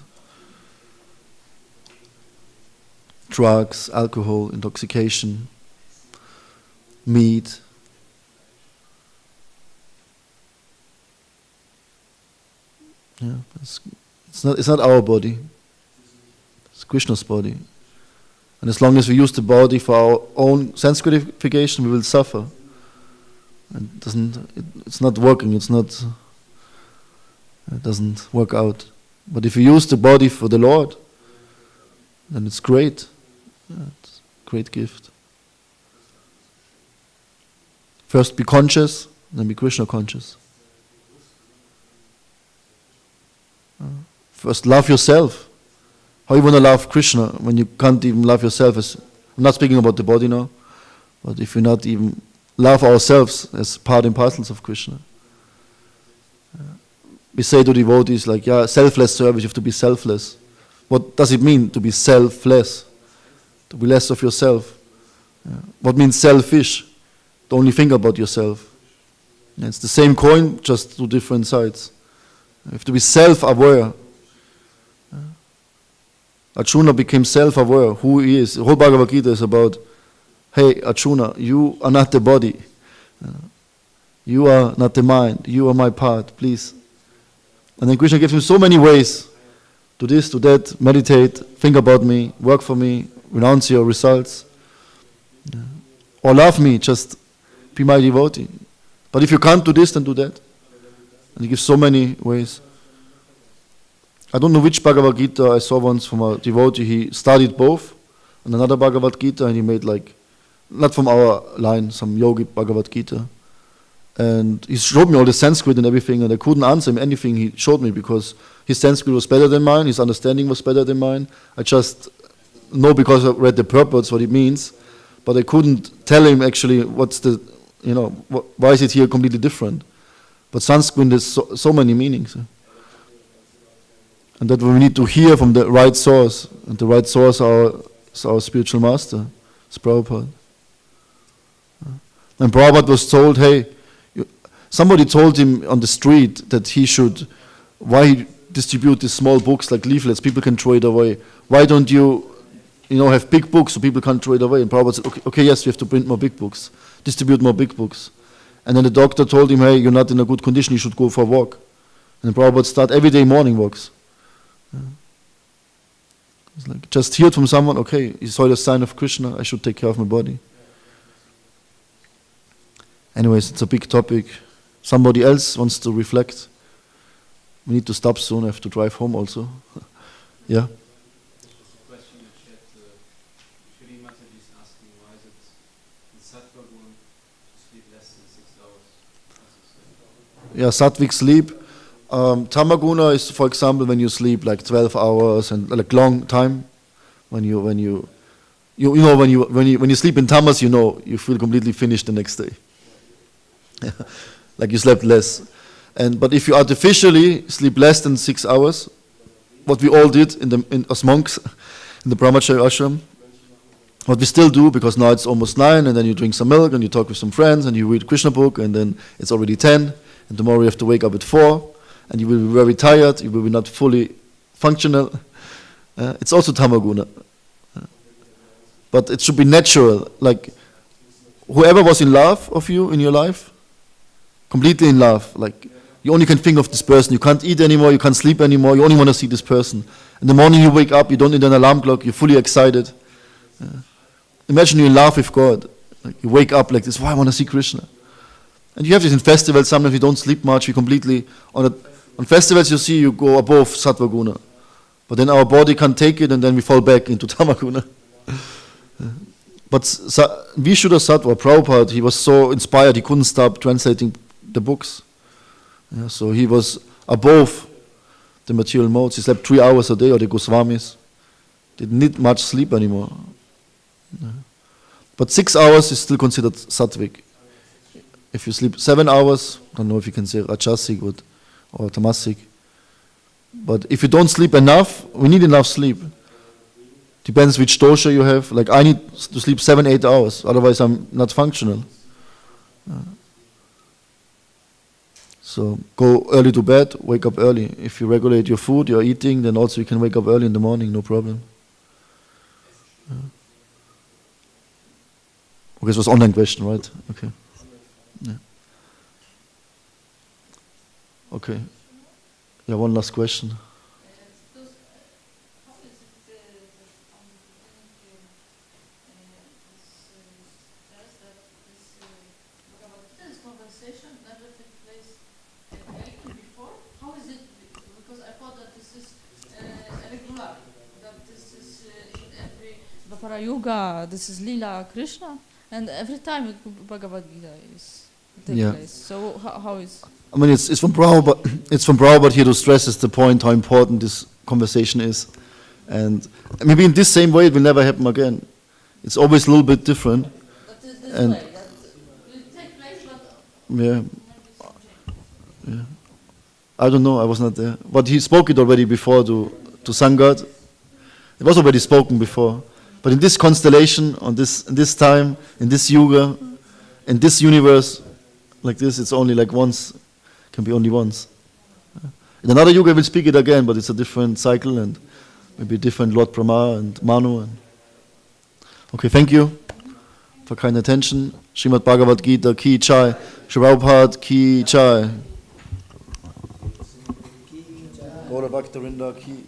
drugs, alcohol, intoxication, meat. Yeah, it's not our body. It's Krishna's body. And as long as we use the body for our own sense gratification, we will suffer. And it's not working. It doesn't work out. But if we use the body for the Lord, then it's great. Yeah, it's a great gift. First be conscious, then be Krishna conscious. First love yourself. How you want to love Krishna when you can't even love yourself? I'm not speaking about the body now, but if we not even love ourselves as part and parcels of Krishna. We say to devotees like, yeah, selfless service, you have to be selfless. What does it mean to be selfless? To be less of yourself. What means selfish? To only think about yourself. It's the same coin, just two different sides. You have to be self-aware. Arjuna became self-aware, who he is. The whole Bhagavad-gītā is about, hey Arjuna, you are not the body. You are not the mind. You are my part, please. And then Krishna gives him so many ways. Do this, do that, meditate, think about me, work for me, renounce your results. Or love me, just be my devotee. But if you can't do this, then do that. And he gives so many ways. I don't know which Bhagavad-gītā I saw once from a devotee. He studied both, and another Bhagavad-gītā, and he made like, not from our line, some yogi Bhagavad-gītā. And he showed me all the Sanskrit and everything, and I couldn't answer him anything he showed me because his Sanskrit was better than mine, his understanding was better than mine. I just know because I read the purport what it means, but I couldn't tell him actually what's the, why is it here completely different. But Sanskrit has so many meanings. And that we need to hear from the right source, and the right source is our spiritual master, it's Prabhupada. And Prabhupada was told, hey, somebody told him on the street that he should, why he distribute these small books like leaflets, people can throw it away. Why don't you have big books so people can't throw it away? And Prabhupada said, okay, yes, we have to print more big books, distribute more big books. And then the doctor told him, hey, you're not in a good condition, you should go for a walk. And then Prabhupada start everyday morning walks. It's like, just hear it from someone, okay, he saw the sign of Krishna, I should take care of my body. Anyways, it's a big topic. Somebody else wants to reflect. We need to stop soon. I have to drive home also. Yeah. Question in the chat. Shri Mataji is asking why is it in Sattva Gun to sleep less than 6 hours? Yeah, Sattvic sleep. Tamaguna is, for example, when you sleep like 12 hours and like long time. When you sleep in tamas, you feel completely finished the next day. Like you slept less. But if you artificially sleep less than 6 hours, what we all did as monks in the brahmachari ashram, what we still do, because now it's almost 9, and then you drink some milk, and you talk with some friends, and you read Krishna book, and then it's already 10, and tomorrow you have to wake up at 4, and you will be very tired, you will be not fully functional. It's also tamaguna. But it should be natural, like whoever was in love of you in your life, completely in love, like you only can think of this person, you can't eat anymore, you can't sleep anymore, you only want to see this person. In the morning you wake up, you don't need an alarm clock, you're fully excited. Imagine you're in love with God. Like you wake up like this, I want to see Krishna. And you have this in festivals, sometimes you don't sleep much, we completely, on festivals you see you go above sattva guna. But then our body can't take it and then we fall back into tamaguna. But Vishuddha Sattva, Prabhupada, he was so inspired, he couldn't stop translating the books. So he was above the material modes. He slept 3 hours a day, or the Goswamis. Didn't need much sleep anymore. But 6 hours is still considered sattvic. If you sleep 7 hours, I don't know if you can say rajasic or tamasic. But if you don't sleep enough, we need enough sleep. Depends which dosha you have. Like I need to sleep 7-8 hours, otherwise I'm not functional. So go early to bed, wake up early. If you regulate your food, your eating, then also you can wake up early in the morning, no problem. Okay, this was an online question, right? Okay. Yeah. Okay. Yeah, one last question. Yuga, this is Lila Krishna, and every time Bhagavad-gītā is taking place. So how is? I mean, it's from Prabhupada. It's from Prabhupada here to stress the point how important this conversation is, and maybe in this same way it will never happen again. It's always a little bit different. But this and way, that will take place, but yeah. I don't know. I was not there, but he spoke it already before to Sangat. It was already spoken before. But in this constellation, in this time, in this yuga, in this universe, like this, it's only like once, can be only once. In another yuga, we'll speak it again, but it's a different cycle and maybe different Lord Brahma and Manu. Okay, thank you for kind attention. Srimad Bhagavad-gītā ki chai, Srila Prabhupada ki chai. Gaura Bhakta Vrinda ki